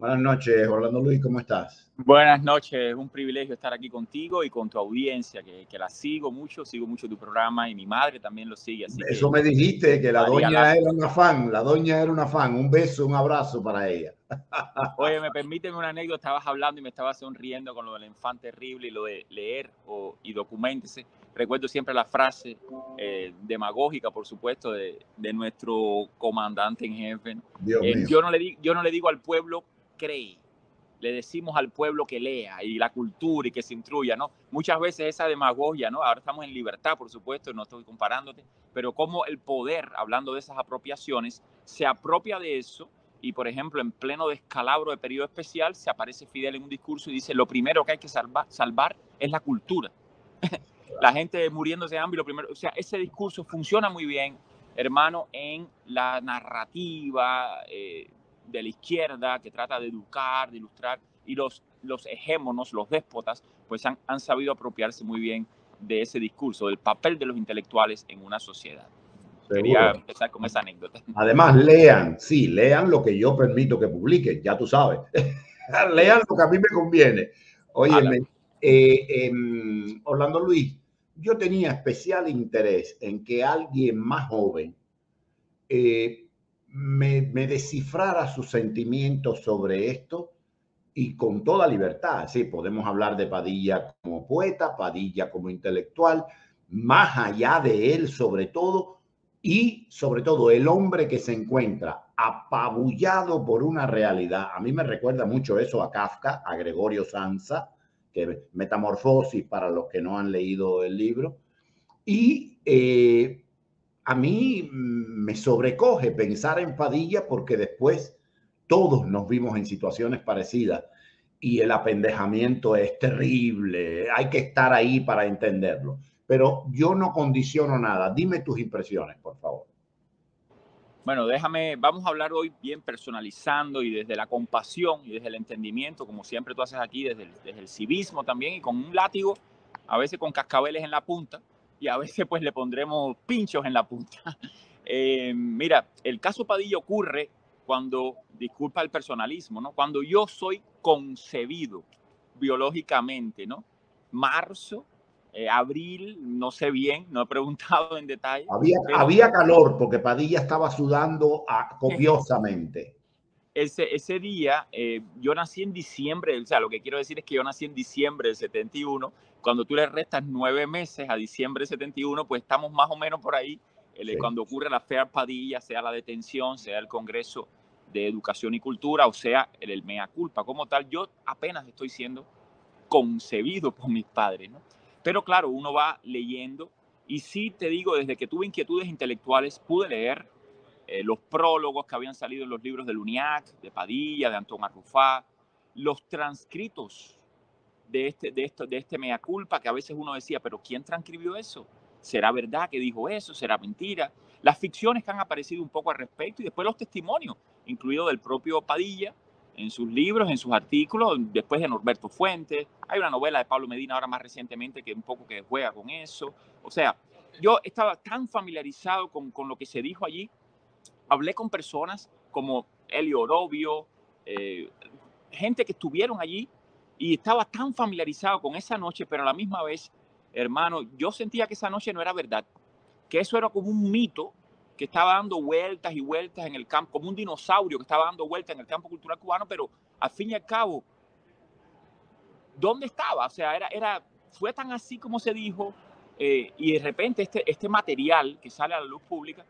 Buenas noches, Orlando Luis, ¿cómo estás? Buenas noches, es un privilegio estar aquí contigo y con tu audiencia, que la sigo mucho tu programa y mi madre también lo sigue, así Eso que me dijiste, que la María doña Lazo. era una fan, la doña era una fan. Un beso, un abrazo para ella. Oye, me permíteme una anécdota, estabas hablando y me estabas sonriendo con lo del infante terrible y lo de leer y documentese. Recuerdo siempre la frase demagógica, por supuesto, de nuestro comandante en jefe. Dios mío. Yo no le digo al pueblo, cree. Le decimos al pueblo que lea y la cultura y que se instruya, ¿no? Muchas veces esa demagogia, ¿no? Ahora estamos en libertad, por supuesto, no estoy comparándote, pero como el poder, hablando de esas apropiaciones, se apropia de eso y, por ejemplo, en pleno descalabro de periodo especial, se aparece Fidel en un discurso y dice, lo primero que hay que salvar es la cultura. La gente muriéndose de hambre, lo primero, o sea, ese discurso funciona muy bien, hermano, en la narrativa de la izquierda que trata de educar, de ilustrar, y los hegemonos, los déspotas, pues han sabido apropiarse muy bien de ese discurso, del papel de los intelectuales en una sociedad. Quería Seguro. empezar con esa anécdota. Además, lean, sí, lean lo que yo permito que publiquen, ya tú sabes. Lean lo que a mí me conviene. Óyeme, Orlando Luis, yo tenía especial interés en que alguien más joven me descifrara sus sentimientos sobre esto y con toda libertad. Sí, podemos hablar de Padilla como poeta, Padilla como intelectual, más allá de él sobre todo, y sobre todo el hombre que se encuentra apabullado por una realidad. A mí me recuerda mucho eso a Kafka, a Gregorio Samsa, que Metamorfosis para los que no han leído el libro. Y a mí me sobrecoge pensar en Padilla porque después todos nos vimos en situaciones parecidas y el apendejamiento es terrible. Hay que estar ahí para entenderlo. Pero yo no condiciono nada. Dime tus impresiones, por favor. Bueno, vamos a hablar hoy bien personalizando y desde la compasión y desde el entendimiento, como siempre tú haces aquí, desde el civismo también y con un látigo, a veces con cascabeles en la punta y a veces pues le pondremos pinchos en la punta. Mira, el caso Padilla ocurre cuando, disculpa el personalismo, ¿no? Cuando yo soy concebido biológicamente, ¿no? Marzo, abril, no sé bien, no he preguntado en detalle, pero Había calor porque Padilla estaba sudando copiosamente. ese día, yo nací en diciembre, o sea, lo que quiero decir es que yo nací en diciembre del 71. Cuando tú le restas 9 meses a diciembre del 71, pues estamos más o menos por ahí, Sí. cuando ocurre la FEAR Padilla, sea la detención, sea el Congreso de Educación y Cultura, o sea, el mea culpa. Como tal, yo apenas estoy siendo concebido por mis padres, ¿no? Pero claro, uno va leyendo y sí te digo, desde que tuve inquietudes intelectuales, pude leer los prólogos que habían salido en los libros de Luniac, de Padilla, de Antón Arrufá, los transcritos de este mea culpa, que a veces uno decía, pero ¿quién transcribió eso? ¿Será verdad que dijo eso? ¿Será mentira? Las ficciones que han aparecido un poco al respecto y después los testimonios, incluido del propio Padilla, en sus libros, en sus artículos, después de Norberto Fuentes. Hay una novela de Pablo Medina ahora más recientemente que un poco que juega con eso. O sea, yo estaba tan familiarizado con lo que se dijo allí. Hablé con personas como Elio Orobio, gente que estuvieron allí y estaba tan familiarizado con esa noche, pero a la misma vez, hermano, yo sentía que esa noche no era verdad, que eso era como un mito que estaba dando vueltas y vueltas en el campo, como un dinosaurio que estaba dando vueltas en el campo cultural cubano, pero al fin y al cabo, ¿dónde estaba? O sea, fue tan así como se dijo, y de repente este material que sale a la luz pública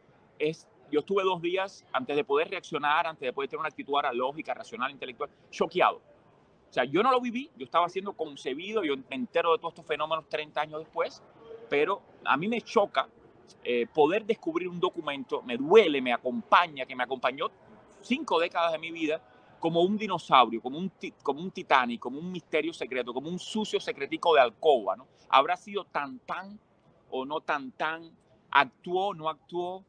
yo estuve 2 días antes de poder reaccionar, antes de poder tener una actitud ahora lógica, racional, intelectual, choqueado. O sea, yo no lo viví, yo estaba siendo concebido, yo me entero de todos estos fenómenos 30 años después, pero a mí me choca poder descubrir un documento, me duele, me acompaña, que me acompañó 5 décadas de mi vida, como un dinosaurio, como un Titanic, como un misterio secreto, como un sucio secretico de alcoba, ¿no? ¿Habrá sido tan o no tan? ¿Actuó, no actuó?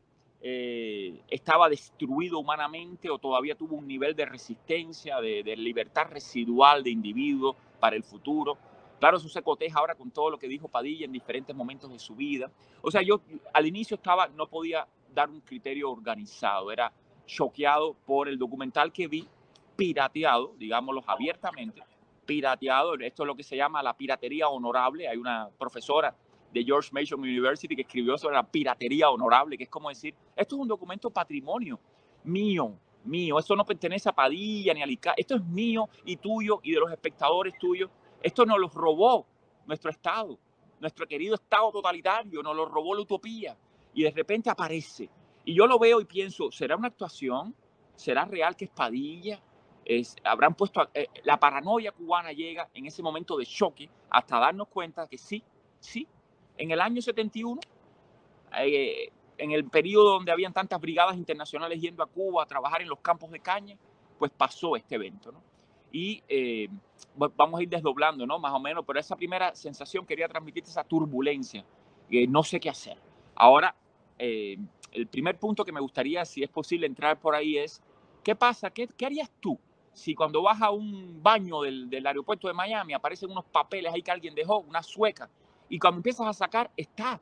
¿Estaba destruido humanamente o todavía tuvo un nivel de resistencia, de libertad residual de individuo para el futuro? Claro, eso se coteja ahora con todo lo que dijo Padilla en diferentes momentos de su vida. O sea, yo al inicio no podía dar un criterio organizado, era choqueado por el documental que vi, pirateado, digámoslo abiertamente, pirateado. Esto es lo que se llama la piratería honorable. Hay una profesora de George Mason University que escribió sobre la piratería honorable, que es como decir, esto es un documento patrimonio mío, esto no pertenece a Padilla ni a Lica, esto es mío y tuyo y de los espectadores tuyos. Esto nos lo robó nuestro Estado, nuestro querido Estado totalitario, nos lo robó la utopía y de repente aparece. Y yo lo veo y pienso, ¿será una actuación? ¿Será real que es Padilla? Habrán puesto, la paranoia cubana llega en ese momento de choque hasta darnos cuenta que sí, en el año 71, en el periodo donde habían tantas brigadas internacionales yendo a Cuba a trabajar en los campos de caña, pues pasó este evento, ¿no? Y vamos a ir desdoblando, ¿no? Más o menos, pero esa primera sensación quería transmitirte esa turbulencia, no sé qué hacer. Ahora, el primer punto que me gustaría, si es posible, entrar por ahí es, ¿qué pasa? ¿Qué harías tú si cuando vas a un baño del aeropuerto de Miami aparecen unos papeles ahí que alguien dejó, una sueca, y cuando empiezas a sacar, está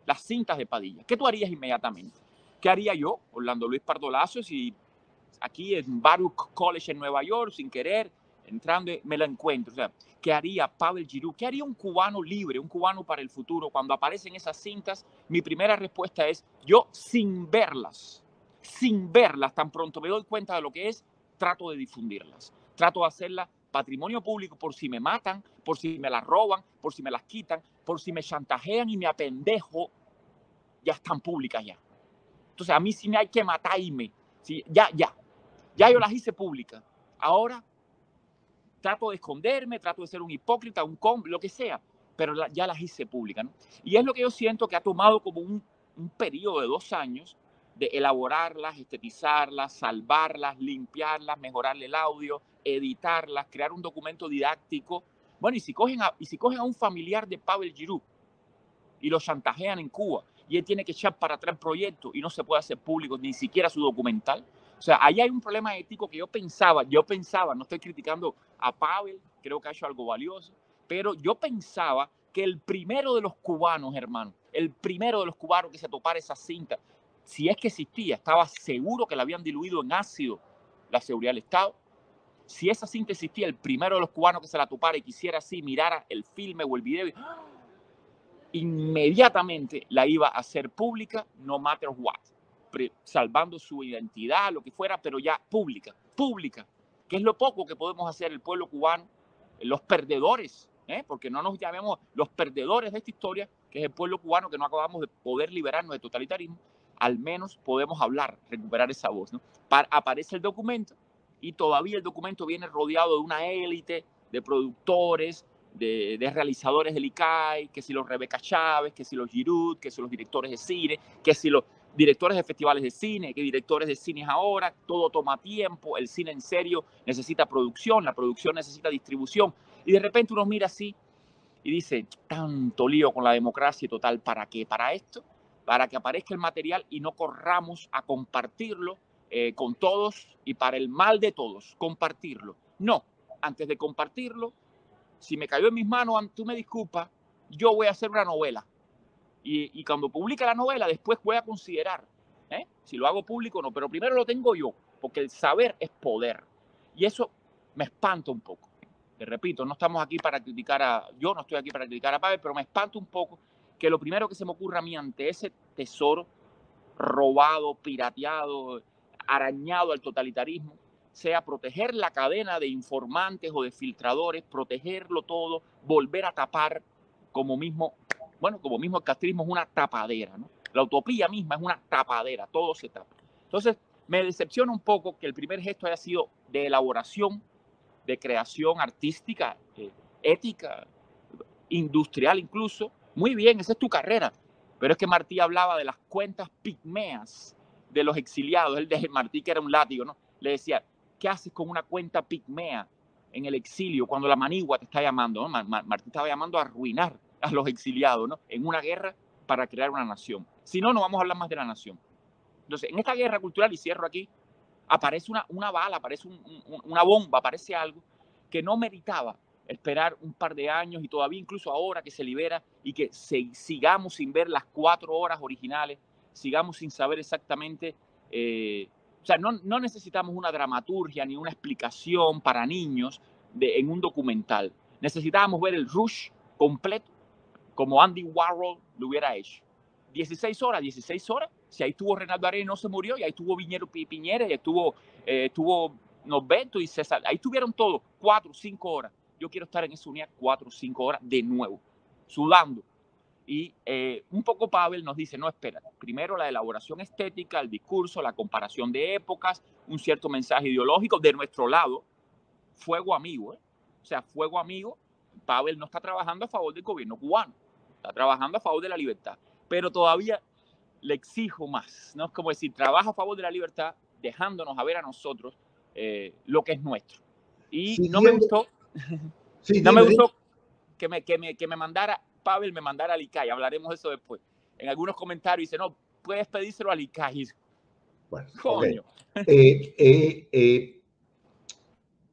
las cintas de Padilla? ¿Qué tú harías inmediatamente? ¿Qué haría yo, Orlando Luis Pardo Lazo, si aquí en Baruch College en Nueva York, sin querer, entrando, me la encuentro? O sea, ¿qué haría Pavel Giroux? ¿Qué haría un cubano libre, un cubano para el futuro? Cuando aparecen esas cintas, mi primera respuesta es, yo sin verlas, tan pronto me doy cuenta de lo que es, trato de difundirlas. Trato de hacerlas patrimonio público por si me matan, por si me las roban, por si me las quitan, por si me chantajean y me apendejo, ya están públicas ya. Entonces a mí sí me hay que matarme. Sí, ya yo las hice públicas. Ahora trato de esconderme, trato de ser un hipócrita, lo que sea, pero ya las hice públicas, ¿no? Y es lo que yo siento que ha tomado como un periodo de 2 años de elaborarlas, estetizarlas, salvarlas, limpiarlas, mejorarle el audio, editarlas, crear un documento didáctico. Bueno, y si cogen a un familiar de Pavel Giroux y lo chantajean en Cuba y él tiene que echar para atrás el proyecto y no se puede hacer público ni siquiera su documental. O sea, ahí hay un problema ético que yo pensaba, no estoy criticando a Pavel, creo que ha hecho algo valioso, pero yo pensaba que el primero de los cubanos, hermano, el primero de los cubanos que se topara esa cinta, si es que existía, estaba seguro que la habían diluido en ácido la seguridad del Estado. Si esa cinta existía, el primero de los cubanos que se la topara y quisiera así, mirara el filme o el video, inmediatamente la iba a hacer pública, no matter what, salvando su identidad, lo que fuera, pero ya pública, que es lo poco que podemos hacer el pueblo cubano, los perdedores, porque no nos llamemos los perdedores de esta historia, que es el pueblo cubano que no acabamos de poder liberarnos del totalitarismo. Al menos podemos hablar, recuperar esa voz, ¿no? Aparece el documento y todavía el documento viene rodeado de una élite de productores, de realizadores del ICAI, que si los Rebeca Chávez, que si los Giroux, que si los directores de cine, que si los directores de festivales de cine, que directores de cines ahora, todo toma tiempo, el cine en serio necesita producción, la producción necesita distribución, y de repente uno mira así y dice, tanto lío con la democracia total, ¿para qué? ¿Para esto? Para que aparezca el material y no corramos a compartirlo con todos y para el mal de todos, compartirlo. No, antes de compartirlo, si me cayó en mis manos, tú me disculpas, yo voy a hacer una novela. Y cuando publique la novela, después voy a considerar si lo hago público o no. Pero primero lo tengo yo, porque el saber es poder. Y eso me espanta un poco. Te repito, no estamos aquí para criticar yo no estoy aquí para criticar a Pavel, pero me espanta un poco que lo primero que se me ocurra a mí ante ese tesoro robado, pirateado, arañado al totalitarismo, sea proteger la cadena de informantes o de filtradores, protegerlo todo, volver a tapar, como mismo el castrismo es una tapadera, ¿no? La utopía misma es una tapadera, todo se tapa. Entonces, me decepciona un poco que el primer gesto haya sido de elaboración, de creación artística, ética, industrial incluso. Muy bien, esa es tu carrera. Pero es que Martí hablaba de las cuentas pigmeas de los exiliados. Él de Martí, que era un látigo, ¿no? Le decía, ¿qué haces con una cuenta pigmea en el exilio cuando la manigua te está llamando, ¿no? Martí estaba llamando a arruinar a los exiliados, ¿no? En una guerra para crear una nación. Si no, no vamos a hablar más de la nación. Entonces, en esta guerra cultural, y cierro aquí, aparece una bala, aparece una bomba, aparece algo que no meritaba esperar un par de años y todavía incluso ahora que se libera y que sigamos sin ver las 4 horas originales, sigamos sin saber exactamente o sea, no necesitamos una dramaturgia ni una explicación para niños en un documental. Necesitábamos ver el Rush completo, como Andy Warhol lo hubiera hecho. 16 horas. Si ahí estuvo Reinaldo Arenas y no se murió, y ahí estuvo Viñero Piñera, y estuvo Norberto y César. Ahí estuvieron todos 4 o 5 horas. Yo quiero estar en esa unidad 4 o 5 horas de nuevo, sudando. Y un poco Pavel nos dice, no, espera, primero la elaboración estética, el discurso, la comparación de épocas, un cierto mensaje ideológico de nuestro lado, fuego amigo, o sea, fuego amigo. Pavel no está trabajando a favor del gobierno cubano, está trabajando a favor de la libertad, pero todavía le exijo más, ¿no? Es como decir, trabaja a favor de la libertad, dejándonos a ver a nosotros lo que es nuestro. Y sí, no me gustó, sí, no me gustó que me mandara, Pavel me mandara al ICAI, hablaremos de eso después. En algunos comentarios dice, no, puedes pedírselo al ICAI. Bueno, coño. Okay.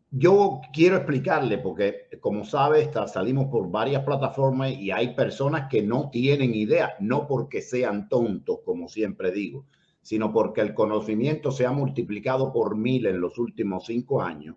Yo quiero explicarle, porque como sabes, salimos por varias plataformas y hay personas que no tienen idea, no porque sean tontos, como siempre digo, sino porque el conocimiento se ha multiplicado por 1000 en los últimos 5 años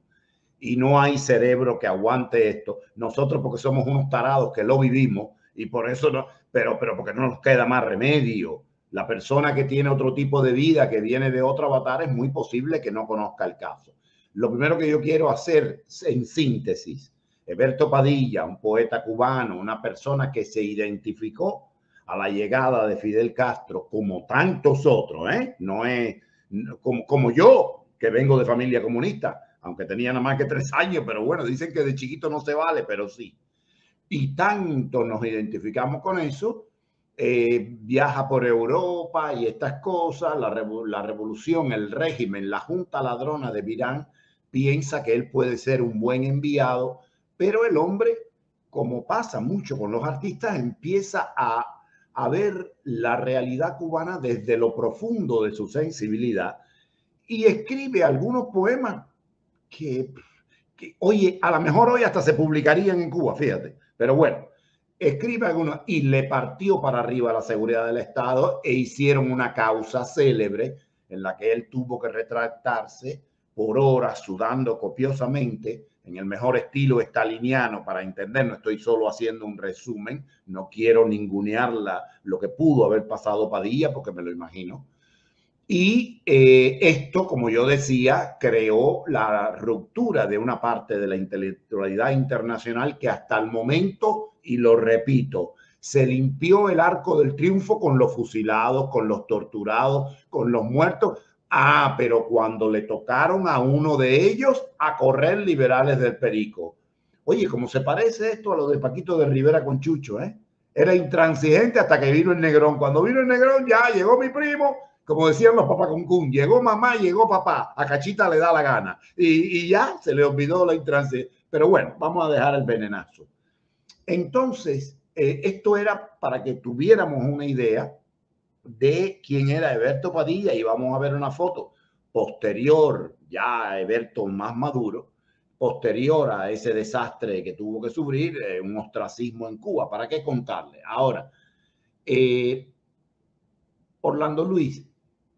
y no hay cerebro que aguante esto. Nosotros porque somos unos tarados que lo vivimos y por eso no, pero porque no nos queda más remedio. La persona que tiene otro tipo de vida, que viene de otro avatar, es muy posible que no conozca el caso. Lo primero que yo quiero hacer en síntesis, Eberto Padilla, un poeta cubano, una persona que se identificó a la llegada de Fidel Castro como tantos otros, no es como yo, que vengo de familia comunista, aunque tenía nada más que 3 años, pero bueno, dicen que de chiquito no se vale, pero sí. Y tanto nos identificamos con eso, viaja por Europa y estas cosas, la revolución, el régimen, la junta ladrona de Virán, piensa que él puede ser un buen enviado, pero el hombre, como pasa mucho con los artistas, empieza a ver la realidad cubana desde lo profundo de su sensibilidad y escribe algunos poemas que oye, a lo mejor hoy hasta se publicarían en Cuba, fíjate, pero bueno, escribe algunos y le partió para arriba la seguridad del Estado e hicieron una causa célebre en la que él tuvo que retractarse por horas sudando copiosamente en el mejor estilo staliniano para entender, no estoy solo haciendo un resumen, no quiero ningunear lo que pudo haber pasado Padilla porque me lo imagino. Y esto, como yo decía, creó la ruptura de una parte de la intelectualidad internacional que hasta el momento, y lo repito, se limpió el arco del triunfo con los fusilados, con los torturados, con los muertos. Ah, pero cuando le tocaron a uno de ellos a correr liberales del Perico. Oye, ¿cómo se parece esto a lo de Paquito de Rivera con Chucho? Era intransigente hasta que vino el Negrón. Cuando vino el Negrón, ya llegó mi primo. Como decían los papás con Kun, llegó mamá, llegó papá, a Cachita le da la gana. Y ya se le olvidó la intransigencia. Pero bueno, vamos a dejar el venenazo. Entonces, esto era para que tuviéramos una idea de quién era Eberto Padilla y vamos a ver una foto posterior, ya Eberto más maduro, posterior a ese desastre que tuvo que sufrir, un ostracismo en Cuba. ¿Para qué contarle? Ahora, Orlando Luis,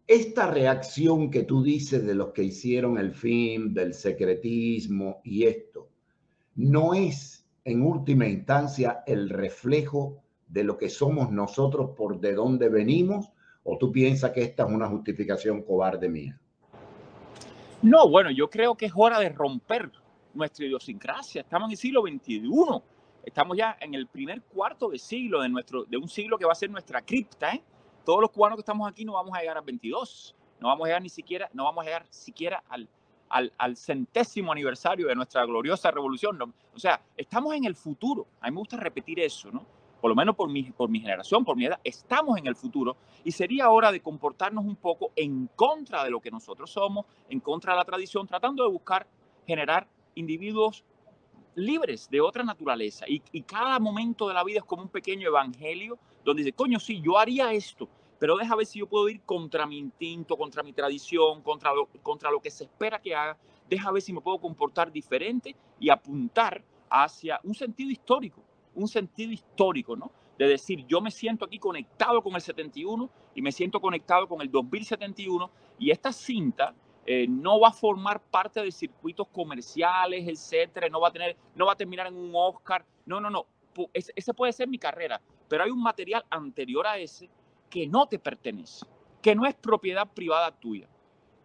esta reacción que tú dices de los que hicieron el film, del secretismo y esto, ¿no es en última instancia el reflejo de lo que somos nosotros por de dónde venimos? ¿O tú piensas que esta es una justificación cobarde mía? No, bueno, yo creo que es hora de romper nuestra idiosincrasia. Estamos en el siglo XXI. Estamos ya en el primer cuarto de siglo de un siglo que va a ser nuestra cripta, Todos los cubanos que estamos aquí no vamos a llegar al 22, no vamos a llegar siquiera al 100º aniversario de nuestra gloriosa revolución. O sea, estamos en el futuro. A mí me gusta repetir eso, ¿no? Por lo menos por mi generación, por mi edad, estamos en el futuro y sería hora de comportarnos un poco en contra de lo que nosotros somos, en contra de la tradición, tratando de buscar generar individuos libres de otra naturaleza. Y cada momento de la vida es como un pequeño evangelio donde dice, coño, sí, yo haría esto, pero deja ver si yo puedo ir contra mi instinto, contra mi tradición, contra lo que se espera que haga. Deja ver si me puedo comportar diferente y apuntar hacia un sentido histórico, ¿no? De decir, yo me siento aquí conectado con el 71 y me siento conectado con el 2071 y esta cinta no va a formar parte de circuitos comerciales, etcétera, no va a terminar en un Oscar. No. Ese puede ser mi carrera, pero hay un material anterior a ese que no te pertenece, que no es propiedad privada tuya,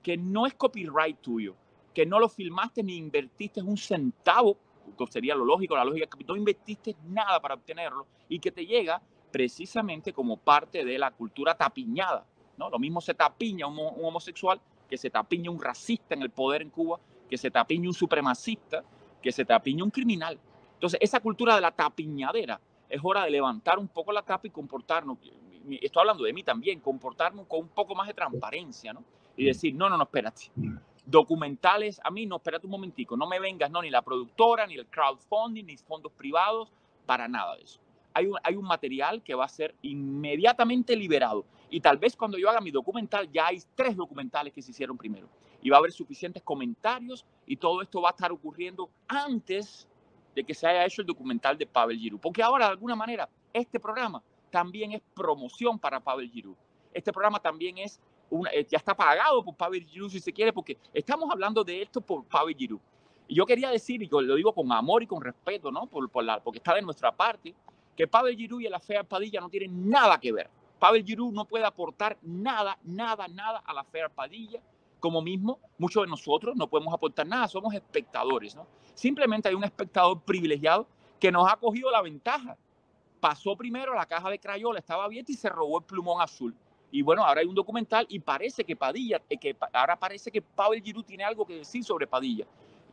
que no es copyright tuyo, que no lo filmaste ni invertiste un centavo, que sería lo lógico, la lógica, que no invertiste nada para obtenerlo y que te llega precisamente como parte de la cultura tapiñada, ¿no? Lo mismo se tapiña un homosexual, que se tapiña un racista en el poder en Cuba, que se tapiña un supremacista, que se tapiña un criminal. Entonces, esa cultura de la tapiñadera, es hora de levantar un poco la tapa y comportarnos, estoy hablando de mí también, comportarnos con un poco más de transparencia, ¿no? Y decir, no, espérate. Documentales, a mí, no, espérate un momentico, no me vengas, no, ni la productora, ni el crowdfunding, ni fondos privados, para nada de eso. Hay un material que va a ser inmediatamente liberado. Y tal vez cuando yo haga mi documental, ya hay 3 documentales que se hicieron primero. Y va a haber suficientes comentarios y todo esto va a estar ocurriendo antes de que se haya hecho el documental de Pavel Giroux. Porque ahora, de alguna manera, este programa también es promoción para Pavel Giroux. Este programa también es ya está pagado por Pavel Giroux, si se quiere, porque estamos hablando de esto por Pavel Giroux. Y yo quería decir, y lo digo con amor y con respeto, ¿no? Porque está de nuestra parte, que Pavel Giroux y el Affair Padilla no tienen nada que ver. Pavel Giroux no puede aportar nada a la Affair Padilla. Como mismo, muchos de nosotros no podemos aportar nada, somos espectadores, ¿no? Simplemente hay un espectador privilegiado que nos ha cogido la ventaja. Pasó primero, la caja de crayola estaba abierta y se robó el plumón azul. Y bueno, ahora hay un documental y parece que ahora parece que Pavel Giroux tiene algo que decir sobre Padilla.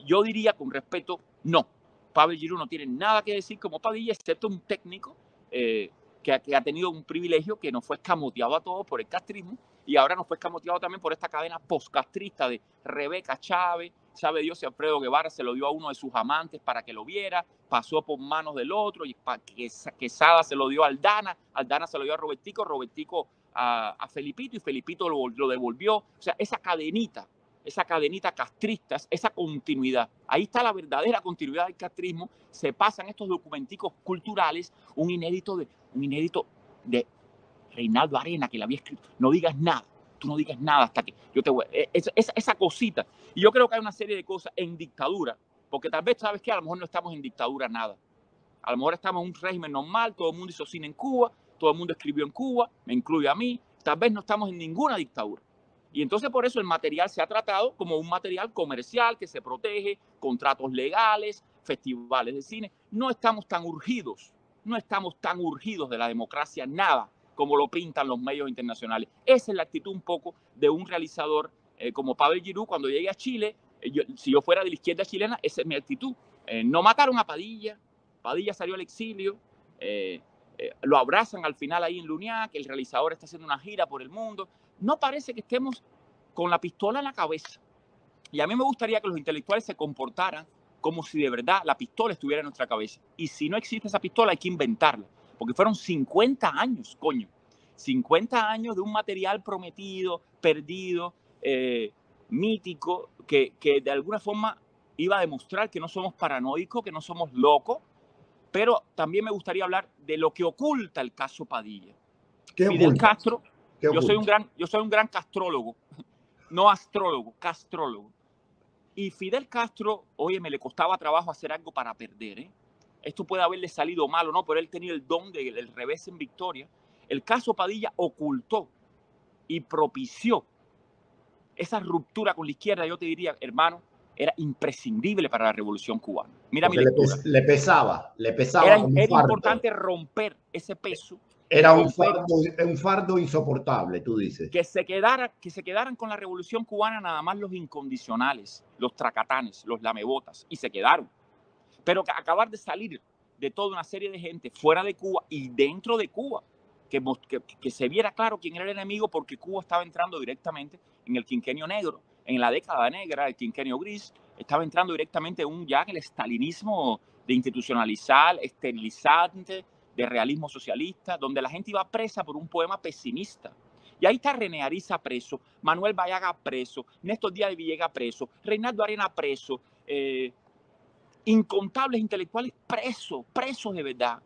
Yo diría con respeto, no. Pavel Giroux no tiene nada que decir como Padilla, excepto un técnico que ha tenido un privilegio, que nos fue escamoteado a todos por el castrismo y ahora nos fue escamoteado también por esta cadena postcastrista de Rebeca Chávez. Sabe Dios si Alfredo Guevara se lo dio a uno de sus amantes para que lo viera, pasó por manos del otro, y Quesada se lo dio a Aldana se lo dio a Robertico a Felipito, y Felipito lo devolvió. O sea, esa cadenita castrista, esa continuidad. Ahí está la verdadera continuidad del castrismo. Se pasan estos documenticos culturales, un inédito de Reinaldo Arena, que le había escrito, no digas nada, tú no digas nada hasta que yo te voy. Esa cosita. Y yo creo que hay una serie de cosas en dictadura, porque tal vez, ¿sabes qué? A lo mejor no estamos en dictadura nada. A lo mejor estamos en un régimen normal, todo el mundo hizo cine en Cuba, todo el mundo escribió en Cuba, me incluye a mí. Tal vez no estamos en ninguna dictadura. Y entonces por eso el material se ha tratado como un material comercial que se protege, contratos legales, festivales de cine. No estamos tan urgidos de la democracia, nada, como lo pintan los medios internacionales. Esa es la actitud un poco de un realizador como Pavel Giroux. Cuando llegue a Chile, si yo fuera de la izquierda chilena, esa es mi actitud. No mataron a Padilla, Padilla salió al exilio, lo abrazan al final ahí en Luniac, el realizador está haciendo una gira por el mundo. No parece que estemos con la pistola en la cabeza. Y a mí me gustaría que los intelectuales se comportaran como si de verdad la pistola estuviera en nuestra cabeza. Y si no existe esa pistola, hay que inventarla. Porque fueron 50 años, coño. 50 años de un material prometido, perdido, mítico, que de alguna forma iba a demostrar que no somos paranoicos, que no somos locos. Pero también me gustaría hablar de lo que oculta el caso Padilla. Fidel Castro, yo soy un gran castrólogo, no astrólogo, castrólogo. Y Fidel Castro, oye, me le costaba trabajo hacer algo para perder, ¿eh? Esto puede haberle salido mal o no, pero él tenía el don del revés en victoria. El caso Padilla ocultó y propició esa ruptura con la izquierda. Yo te diría, hermano, era imprescindible para la revolución cubana. Mira mi lectura. Le pesaba. Era importante romper ese peso. Era un fardo insoportable, tú dices. Que se quedaran con la revolución cubana nada más los incondicionales, los tracatanes, los lamebotas, y se quedaron. Pero que acabar de salir de toda una serie de gente fuera de Cuba y dentro de Cuba, que se viera claro quién era el enemigo, porque Cuba estaba entrando directamente en el quinquenio negro, en la década negra, el quinquenio gris, estaba entrando directamente ya en el estalinismo de institucionalizar, esterilizante, de realismo socialista, donde la gente iba presa por un poema pesimista. Y ahí está René Ariza preso, Manuel Bayaga preso, Néstor Díaz de Villegas preso, Reinaldo Arena preso, incontables intelectuales presos de verdad.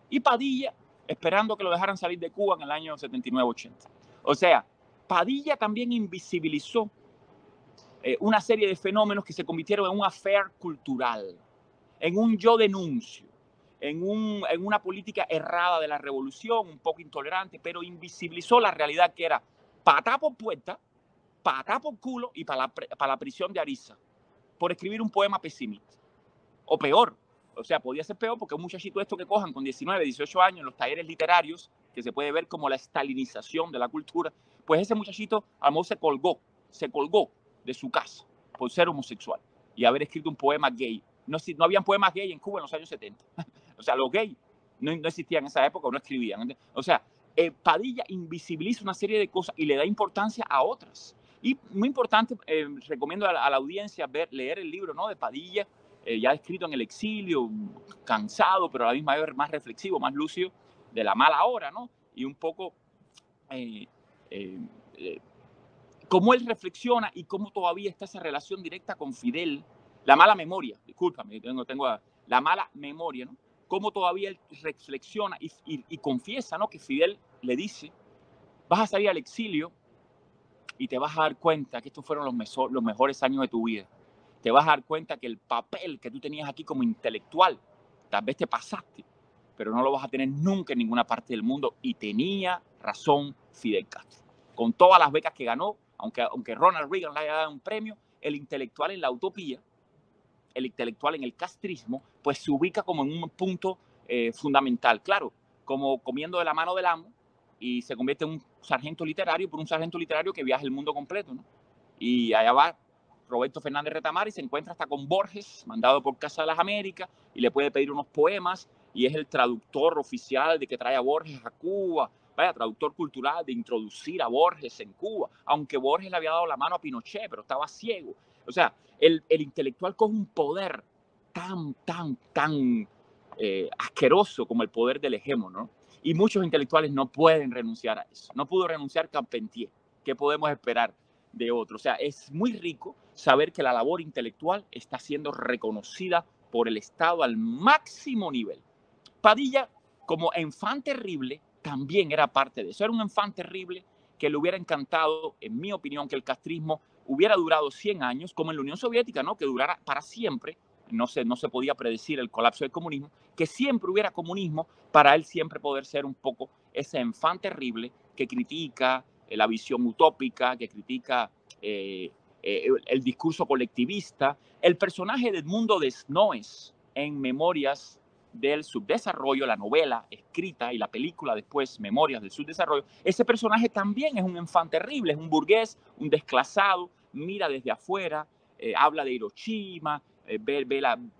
Y Padilla esperando que lo dejaran salir de Cuba en el año 79-80. O sea, Padilla también invisibilizó una serie de fenómenos que se convirtieron en un affair cultural, en un yo denuncio, en una política errada de la revolución, un poco intolerante, pero invisibilizó la realidad que era patá por puerta, patá por culo y para la prisión de Ariza, por escribir un poema pesimista. O peor, o sea, podía ser peor porque un muchachito esto que cojan con 19, 18 años en los talleres literarios, que se puede ver como la estalinización de la cultura, pues ese muchachito a lo mejor se colgó de su casa por ser homosexual y haber escrito un poema gay. No habían poemas gay en Cuba en los años 70. O sea, los gays no existían en esa época o no escribían. O sea, Padilla invisibiliza una serie de cosas y le da importancia a otras. Y muy importante, recomiendo a la audiencia leer el libro, ¿no?, de Padilla, ya escrito en el exilio, cansado, pero a la misma vez más reflexivo, más lúcido, de la mala hora, ¿no? Y un poco cómo él reflexiona y cómo todavía está esa relación directa con Fidel, la mala memoria, discúlpame, tengo la mala memoria, ¿no? Cómo todavía él reflexiona y confiesa, ¿no?, que Fidel le dice, vas a salir al exilio y te vas a dar cuenta que estos fueron los mejores años de tu vida. Te vas a dar cuenta que el papel que tú tenías aquí como intelectual, tal vez te pasaste, pero no lo vas a tener nunca en ninguna parte del mundo. Y tenía razón Fidel Castro. Con todas las becas que ganó, aunque Ronald Reagan le haya dado un premio, el intelectual en la utopía, el intelectual en el castrismo, pues se ubica como en un punto fundamental. Claro, como comiendo de la mano del amo, y se convierte en un sargento literario, por un sargento literario que viaja el mundo completo, ¿no? Y allá va Roberto Fernández Retamar y se encuentra hasta con Borges, mandado por Casa de las Américas, y le puede pedir unos poemas, y es el traductor oficial de que trae a Borges a Cuba, vaya, traductor cultural de introducir a Borges en Cuba, aunque Borges le había dado la mano a Pinochet, pero estaba ciego. O sea, el intelectual coge un poder tan asqueroso como el poder del hegemón, ¿no? Y muchos intelectuales no pueden renunciar a eso. No pudo renunciar Carpentier. ¿Qué podemos esperar de otro? O sea, es muy rico saber que la labor intelectual está siendo reconocida por el Estado al máximo nivel. Padilla, como enfant terrible, también era parte de eso. Era un enfant terrible que le hubiera encantado, en mi opinión, que el castrismo hubiera durado 100 años, como en la Unión Soviética, ¿no?, que durara para siempre. No se podía predecir el colapso del comunismo, que siempre hubiera comunismo para él siempre poder ser un poco ese enfant terrible que critica la visión utópica, que critica el discurso colectivista. El personaje de Edmundo Desnoes en Memorias del Subdesarrollo, la novela escrita y la película después, Memorias del Subdesarrollo, ese personaje también es un enfant terrible, es un burgués, un desclasado, mira desde afuera, habla de Hiroshima, ve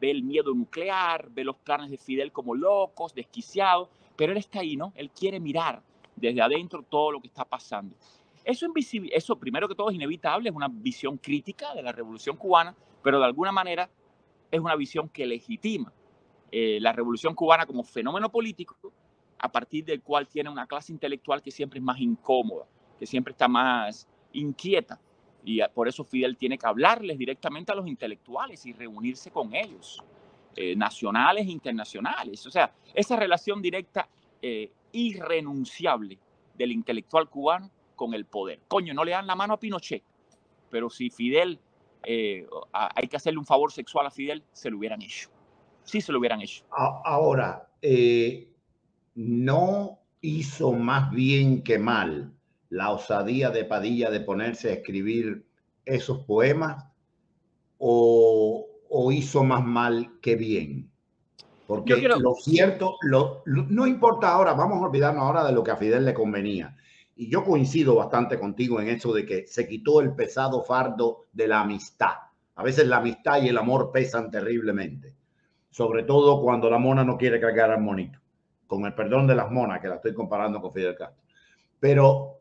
el miedo nuclear, ve los planes de Fidel como locos, desquiciados, pero él está ahí, ¿no? Él quiere mirar desde adentro todo lo que está pasando. Eso primero que todo es inevitable, es una visión crítica de la Revolución Cubana, pero de alguna manera es una visión que legitima la Revolución Cubana como fenómeno político, a partir del cual tiene una clase intelectual que siempre es más incómoda, que siempre está más inquieta. Y por eso Fidel tiene que hablarles directamente a los intelectuales y reunirse con ellos, nacionales e internacionales. O sea, esa relación directa, irrenunciable del intelectual cubano con el poder. Coño, no le dan la mano a Pinochet, pero si Fidel, hay que hacerle un favor sexual a Fidel, se lo hubieran hecho. Sí se lo hubieran hecho. Ahora, no hizo más bien que mal la osadía de Padilla de ponerse a escribir esos poemas, o hizo más mal que bien. Porque lo cierto, no importa ahora, vamos a olvidarnos ahora de lo que a Fidel le convenía. Y yo coincido bastante contigo en eso de que se quitó el pesado fardo de la amistad. A veces la amistad y el amor pesan terriblemente. Sobre todo cuando la mona no quiere cargar al monito. Con el perdón de las monas, que la estoy comparando con Fidel Castro. Pero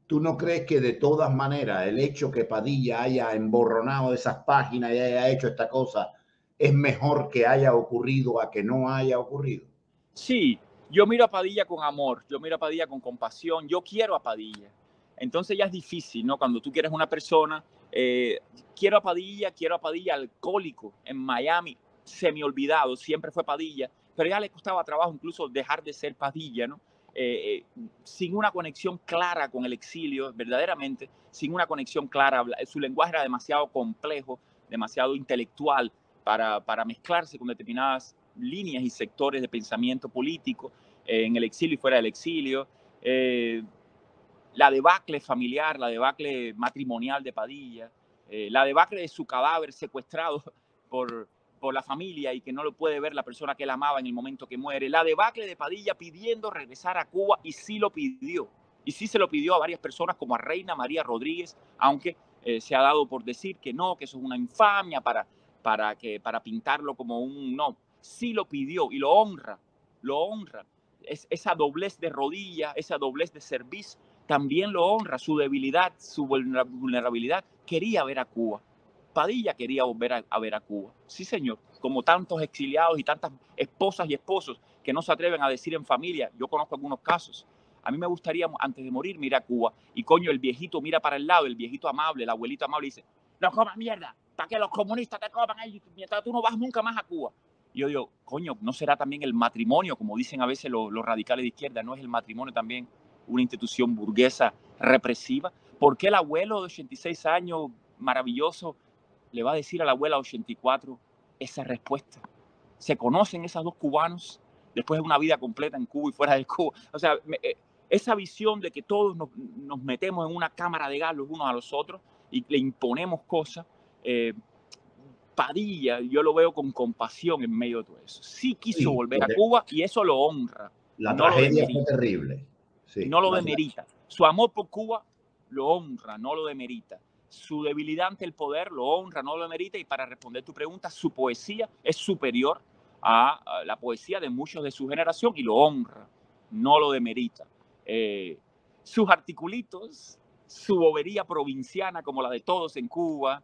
¿tú no crees que de todas maneras el hecho que Padilla haya emborronado esas páginas y haya hecho esta cosa es mejor que haya ocurrido a que no haya ocurrido? Sí, yo miro a Padilla con amor, yo miro a Padilla con compasión, yo quiero a Padilla. Entonces ya es difícil, ¿no? Cuando tú quieres una persona, quiero a Padilla alcohólico en Miami, semi olvidado, siempre fue Padilla, pero ya le costaba trabajo incluso dejar de ser Padilla, ¿no? sin una conexión clara con el exilio, verdaderamente, sin una conexión clara. Su lenguaje era demasiado complejo, demasiado intelectual para mezclarse con determinadas líneas y sectores de pensamiento político en el exilio y fuera del exilio. La debacle familiar, la debacle matrimonial de Padilla, la debacle de su cadáver secuestrado por la familia y que no lo puede ver la persona que él amaba en el momento que muere, la debacle de Padilla pidiendo regresar a Cuba, y sí lo pidió, y sí se lo pidió a varias personas como a Reina María Rodríguez, aunque se ha dado por decir que no, que eso es una infamia para pintarlo como un no. Sí lo pidió y lo honra, lo honra. Esa doblez de rodilla, esa doblez de cerviz, también lo honra. Su debilidad, su vulnerabilidad, quería ver a Cuba. Padilla quería volver a ver a Cuba. Sí, señor. Como tantos exiliados y tantas esposas y esposos que no se atreven a decir en familia. Yo conozco algunos casos. A mí me gustaría, antes de morir, mirar a Cuba. Y coño, el viejito mira para el lado, el viejito amable, el abuelito amable, dice: no comas mierda, para que los comunistas te coman ahí, mientras tú no vas nunca más a Cuba. Y yo digo, coño, ¿no será también el matrimonio, como dicen a veces los radicales de izquierda? ¿No es el matrimonio también una institución burguesa represiva? ¿Por qué el abuelo de 86 años, maravilloso, le va a decir a la abuela de 84 esa respuesta? ¿Se conocen esos dos cubanos después de una vida completa en Cuba y fuera de Cuba? O sea, esa visión de que todos nos metemos en una cámara de gas los unos a los otros y le imponemos cosas, Padilla, yo lo veo con compasión en medio de todo eso. Sí quiso volver a Cuba y eso lo honra. La tragedia fue terrible. Sí, no lo demerita. Su amor por Cuba lo honra, no lo demerita. Su debilidad ante el poder lo honra, no lo demerita. Y para responder tu pregunta, su poesía es superior a la poesía de muchos de su generación y lo honra, no lo demerita. Sus articulitos, su bobería provinciana como la de todos en Cuba,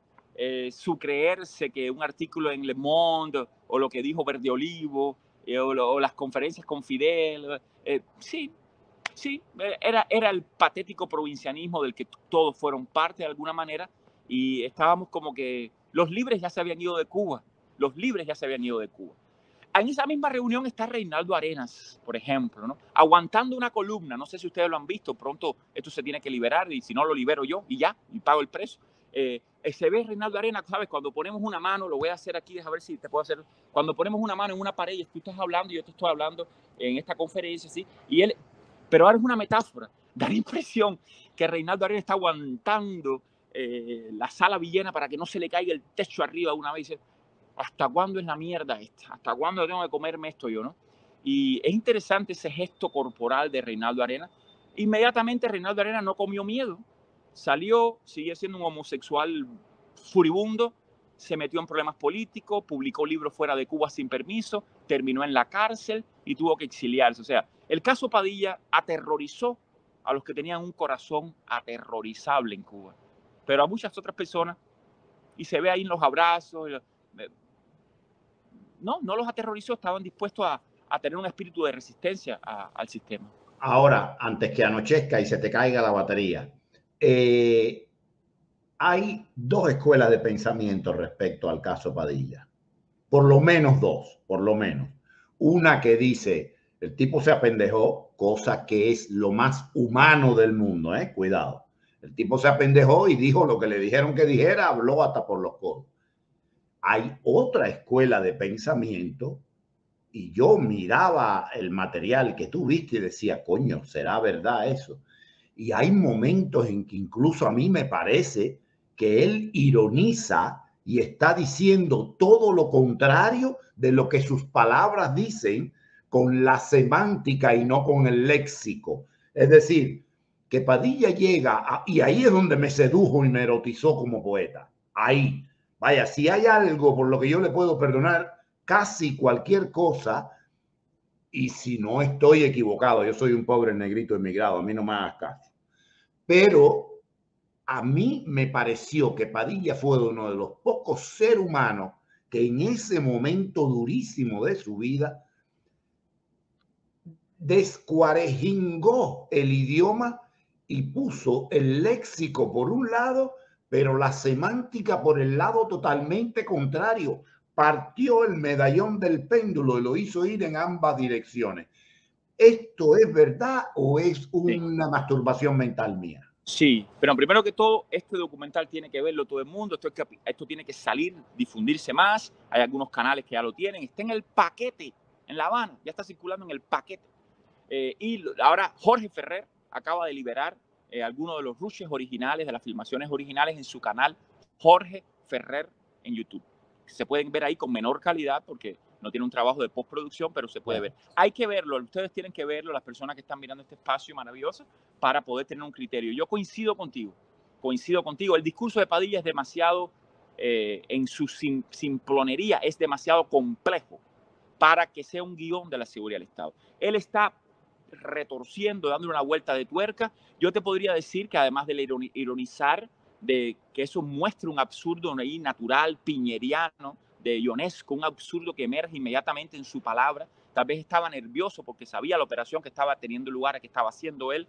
su creerse que un artículo en Le Monde o lo que dijo Verde Olivo o las conferencias con Fidel, sí, era el patético provincianismo del que todos fueron parte de alguna manera, y estábamos como que los libres ya se habían ido de Cuba, los libres ya se habían ido de Cuba. En esa misma reunión está Reinaldo Arenas, por ejemplo, ¿no? Aguantando una columna, no sé si ustedes lo han visto, pronto esto se tiene que liberar y si no lo libero yo y ya, y pago el precio. Se ve Reinaldo Arenas, ¿sabes? Cuando ponemos una mano, lo voy a hacer aquí, déjame ver si te puedo hacer, cuando ponemos una mano en una pared y tú estás hablando y yo te estoy hablando en esta conferencia, ¿sí? Y él, pero ahora es una metáfora, da la impresión que Reinaldo Arenas está aguantando la sala villena para que no se le caiga el techo arriba una vez. ¿Hasta cuándo es la mierda esta? ¿Hasta cuándo tengo que comerme esto yo, no? Y es interesante ese gesto corporal de Reinaldo Arenas. Inmediatamente Reinaldo Arenas no comió miedo. Salió, sigue siendo un homosexual furibundo, se metió en problemas políticos, publicó libros fuera de Cuba sin permiso, terminó en la cárcel y tuvo que exiliarse. O sea, el caso Padilla aterrorizó a los que tenían un corazón aterrorizable en Cuba, pero a muchas otras personas, y se ve ahí en los abrazos, no los aterrorizó, estaban dispuestos a tener un espíritu de resistencia al sistema. Ahora, antes que anochezca y se te caiga la batería, hay dos escuelas de pensamiento respecto al caso Padilla. Por lo menos dos, por lo menos. Una que dice, el tipo se apendejó, cosa que es lo más humano del mundo, cuidado. El tipo se apendejó y dijo lo que le dijeron que dijera, habló hasta por los codos. Hay otra escuela de pensamiento y yo miraba el material que tú viste y decía, coño, ¿será verdad eso? Y hay momentos en que incluso a mí me parece que él ironiza y está diciendo todo lo contrario de lo que sus palabras dicen con la semántica y no con el léxico. Es decir, que Padilla llega, y ahí es donde me sedujo y me erotizó como poeta. Ahí. Vaya, si hay algo por lo que yo le puedo perdonar casi cualquier cosa, y si no estoy equivocado, yo soy un pobre negrito emigrado, a mí no me hagas caso. Pero a mí me pareció que Padilla fue uno de los pocos seres humanos que en ese momento durísimo de su vida descuarejingó el idioma y puso el léxico por un lado, pero la semántica por el lado totalmente contrario. Partió el medallón del péndulo y lo hizo ir en ambas direcciones. ¿esto es verdad o es Sí. una masturbación mental mía? Sí, pero primero que todo, este documental tiene que verlo todo el mundo, esto tiene que salir, difundirse más, hay algunos canales que ya lo tienen, está en el paquete, en La Habana, ya está circulando en el paquete. Y ahora Jorge Ferrer acaba de liberar algunos de los rushes originales, de las filmaciones originales en su canal Jorge Ferrer en YouTube. Se pueden ver ahí con menor calidad porque no tiene un trabajo de postproducción, pero se puede ver. Hay que verlo, ustedes tienen que verlo, las personas que están mirando este espacio maravilloso, para poder tener un criterio. Yo coincido contigo. El discurso de Padilla es demasiado, en su simplonería, es demasiado complejo para que sea un guión de la seguridad del Estado. Él está retorciendo, dándole una vuelta de tuerca. Yo te podría decir que además de ironizar, de que eso muestre un absurdo ahí natural, piñeriano, de Ionesco, un absurdo que emerge inmediatamente en su palabra. Tal vez estaba nervioso porque sabía la operación que estaba teniendo lugar, que estaba haciendo él.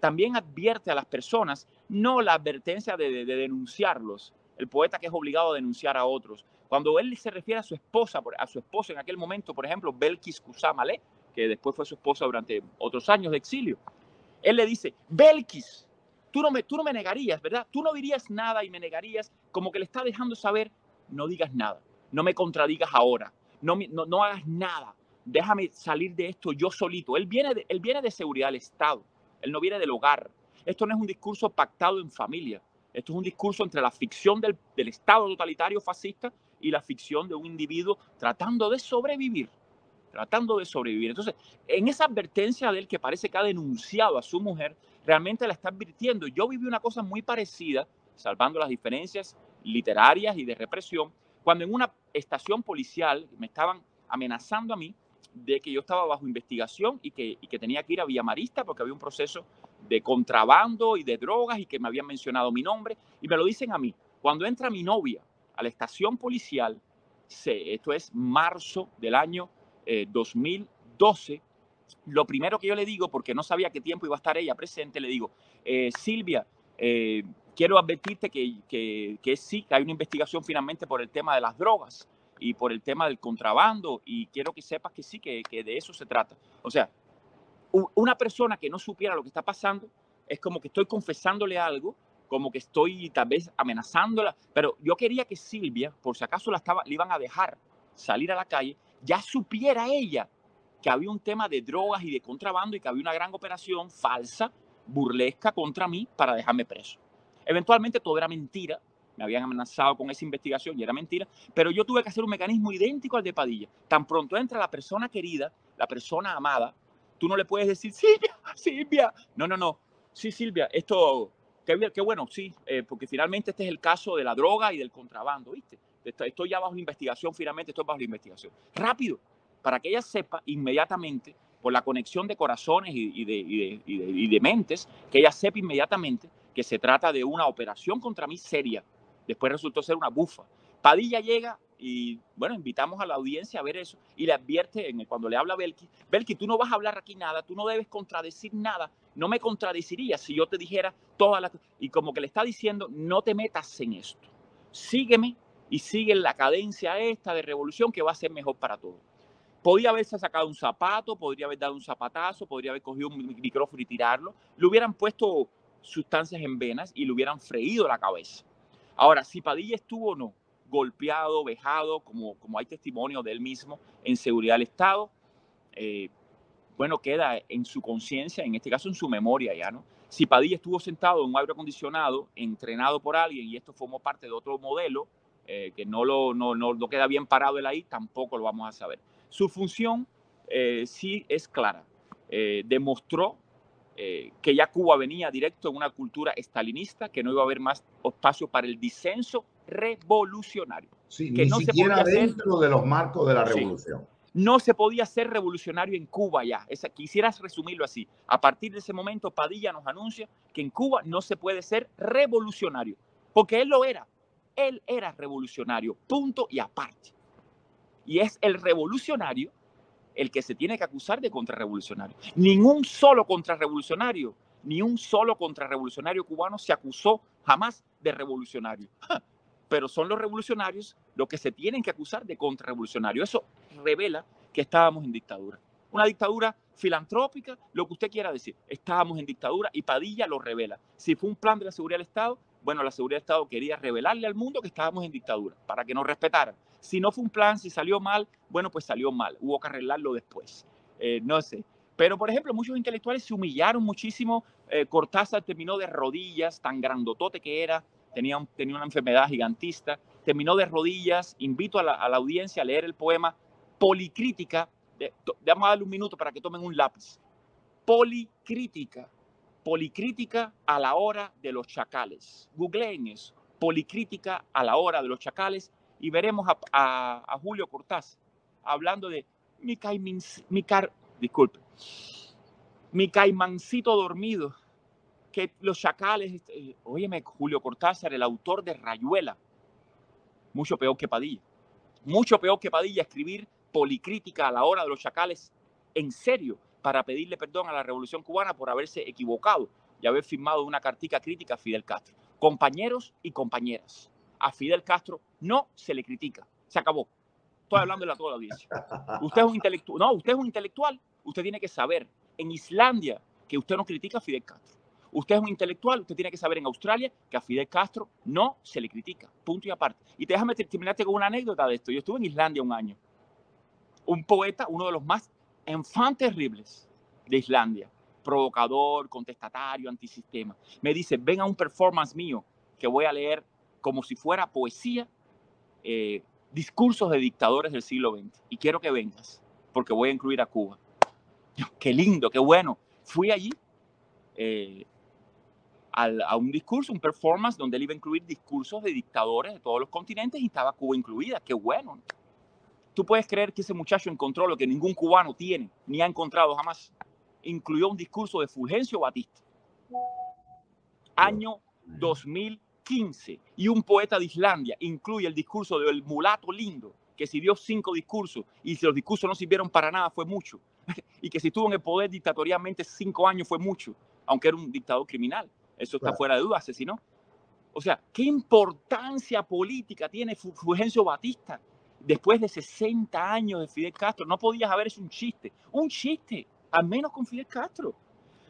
También advierte a las personas, no la advertencia de denunciarlos, el poeta que es obligado a denunciar a otros. Cuando él se refiere a su esposa en aquel momento, por ejemplo, Belkis Kusamale, que después fue su esposa durante otros años de exilio, él le dice, Belkis, tú no me negarías, ¿verdad? Tú no dirías nada y me negarías, como que le está dejando saber, no digas nada, no me contradigas ahora, no hagas nada, déjame salir de esto yo solito. Él viene de seguridad del Estado, él no viene del hogar. Esto no es un discurso pactado en familia, esto es un discurso entre la ficción del Estado totalitario fascista y la ficción de un individuo tratando de sobrevivir. Entonces, en esa advertencia de él que parece que ha denunciado a su mujer, realmente la está advirtiendo. Yo viví una cosa muy parecida, salvando las diferencias literarias y de represión, cuando en una estación policial me estaban amenazando a mí de que yo estaba bajo investigación y que tenía que ir a Villamarista porque había un proceso de contrabando y de drogas y que me habían mencionado mi nombre, y me lo dicen a mí. Cuando entra mi novia a la estación policial, esto es marzo del año 2012, lo primero que yo le digo, porque no sabía qué tiempo iba a estar ella presente, le digo, Silvia, quiero advertirte que sí, que hay una investigación finalmente por el tema de las drogas y por el tema del contrabando, y quiero que sepas que sí, que de eso se trata. O sea, una persona que no supiera lo que está pasando es como que estoy confesándole algo, como que estoy tal vez amenazándola, pero yo quería que Silvia, por si acaso le iban a dejar salir a la calle, ya supiera ella que había un tema de drogas y de contrabando y que había una gran operación falsa, burlesca contra mí para dejarme preso. Eventualmente todo era mentira, me habían amenazado con esa investigación y era mentira, pero yo tuve que hacer un mecanismo idéntico al de Padilla. Tan pronto entra la persona querida, la persona amada, tú no le puedes decir, Silvia, Silvia. No. Sí, Silvia, esto, qué bueno, sí, porque finalmente este es el caso de la droga y del contrabando, ¿viste? Estoy ya bajo investigación, finalmente estoy bajo la investigación. Rápido, para que ella sepa inmediatamente, por la conexión de corazones y de mentes, que ella sepa inmediatamente que se trata de una operación contra mí seria. Después resultó ser una bufa. Padilla llega y, bueno, invitamos a la audiencia a ver eso y le advierte, cuando le habla a Belki, tú no vas a hablar aquí nada, tú no debes contradecir nada, no me contradecirías si yo te dijera todas las... Y como que le está diciendo, no te metas en esto, sígueme y sigue la cadencia esta de revolución que va a ser mejor para todos. Podría haberse sacado un zapato, podría haber dado un zapatazo, podría haber cogido un micrófono y tirarlo, le hubieran puesto sustancias en venas y le hubieran freído la cabeza. Ahora, si Padilla estuvo o no golpeado, vejado, como hay testimonio de él mismo en seguridad del Estado, bueno, queda en su conciencia, en este caso en su memoria ya, ¿no? Si Padilla estuvo sentado en un aire acondicionado, entrenado por alguien, y esto formó parte de otro modelo, que no queda bien parado él ahí, tampoco lo vamos a saber. Su función sí es clara. Demostró que ya Cuba venía directo en una cultura estalinista, que no iba a haber más espacio para el disenso revolucionario. Sí, Que ni no se siquiera podía hacer, dentro de los marcos de la sí, revolución. no se podía ser revolucionario en Cuba ya. Quisieras resumirlo así. A partir de ese momento, Padilla nos anuncia que en Cuba no se puede ser revolucionario, porque él lo era. Él era revolucionario, punto y aparte. Y es el revolucionario el que se tiene que acusar de contrarrevolucionario. Ni un solo contrarrevolucionario cubano se acusó jamás de revolucionario. Pero son los revolucionarios los que se tienen que acusar de contrarrevolucionario. Eso revela que estábamos en dictadura. una dictadura filantrópica, lo que usted quiera decir. Estábamos en dictadura y Padilla lo revela. Si fue un plan de la seguridad del Estado, bueno, la seguridad del Estado quería revelarle al mundo que estábamos en dictadura para que nos respetaran. Si no fue un plan, si salió mal, bueno, pues salió mal. Hubo que arreglarlo después. No sé. Pero, por ejemplo, muchos intelectuales se humillaron muchísimo. Cortázar terminó de rodillas, tan grandotote que era, tenía una enfermedad gigantista, terminó de rodillas. Invito a la audiencia a leer el poema Policrítica. Vamos a darle un minuto para que tomen un lápiz. Policrítica. Policrítica a la hora de los chacales. Googleen eso. Policrítica a la hora de los chacales y veremos a Julio Cortázar hablando de mi caimancito dormido, que los chacales. Óyeme, Julio Cortázar, el autor de Rayuela, mucho peor que Padilla. Mucho peor que Padilla escribir Policrítica a la hora de los chacales en serio para pedirle perdón a la Revolución Cubana por haberse equivocado y haber firmado una cartica crítica a Fidel Castro. Compañeros y compañeras, a Fidel Castro no se le critica. Se acabó. Estoy hablando a toda la audiencia. Usted es un intelectual. No, usted es un intelectual. Usted tiene que saber en Islandia que usted no critica a Fidel Castro. Usted es un intelectual. Usted tiene que saber en Australia que a Fidel Castro no se le critica. Punto y aparte. Y déjame terminarte con una anécdota de esto. Yo estuve en Islandia un año. Un poeta, uno de los más enfants terribles de Islandia, provocador, contestatario, antisistema, me dice, ven a un performance mío que voy a leer como si fuera poesía, discursos de dictadores del siglo XX, y quiero que vengas, porque voy a incluir a Cuba. Yo, qué lindo, qué bueno. Fui allí a un discurso, un performance, donde él iba a incluir discursos de dictadores de todos los continentes y estaba Cuba incluida. Qué bueno. Tú puedes creer que ese muchacho encontró lo que ningún cubano tiene, ni ha encontrado jamás. Incluyó un discurso de Fulgencio Batista. Año 2015. Y un poeta de Islandia incluye el discurso del mulato lindo, que si dio 5 discursos y si los discursos no sirvieron para nada fue mucho. Y que si estuvo en el poder dictatorialmente 5 años fue mucho, aunque era un dictador criminal. Eso está fuera de duda, asesinó. O sea, ¿qué importancia política tiene Fulgencio Batista? Después de 60 años de Fidel Castro, no podías haber hecho un chiste, al menos con Fidel Castro.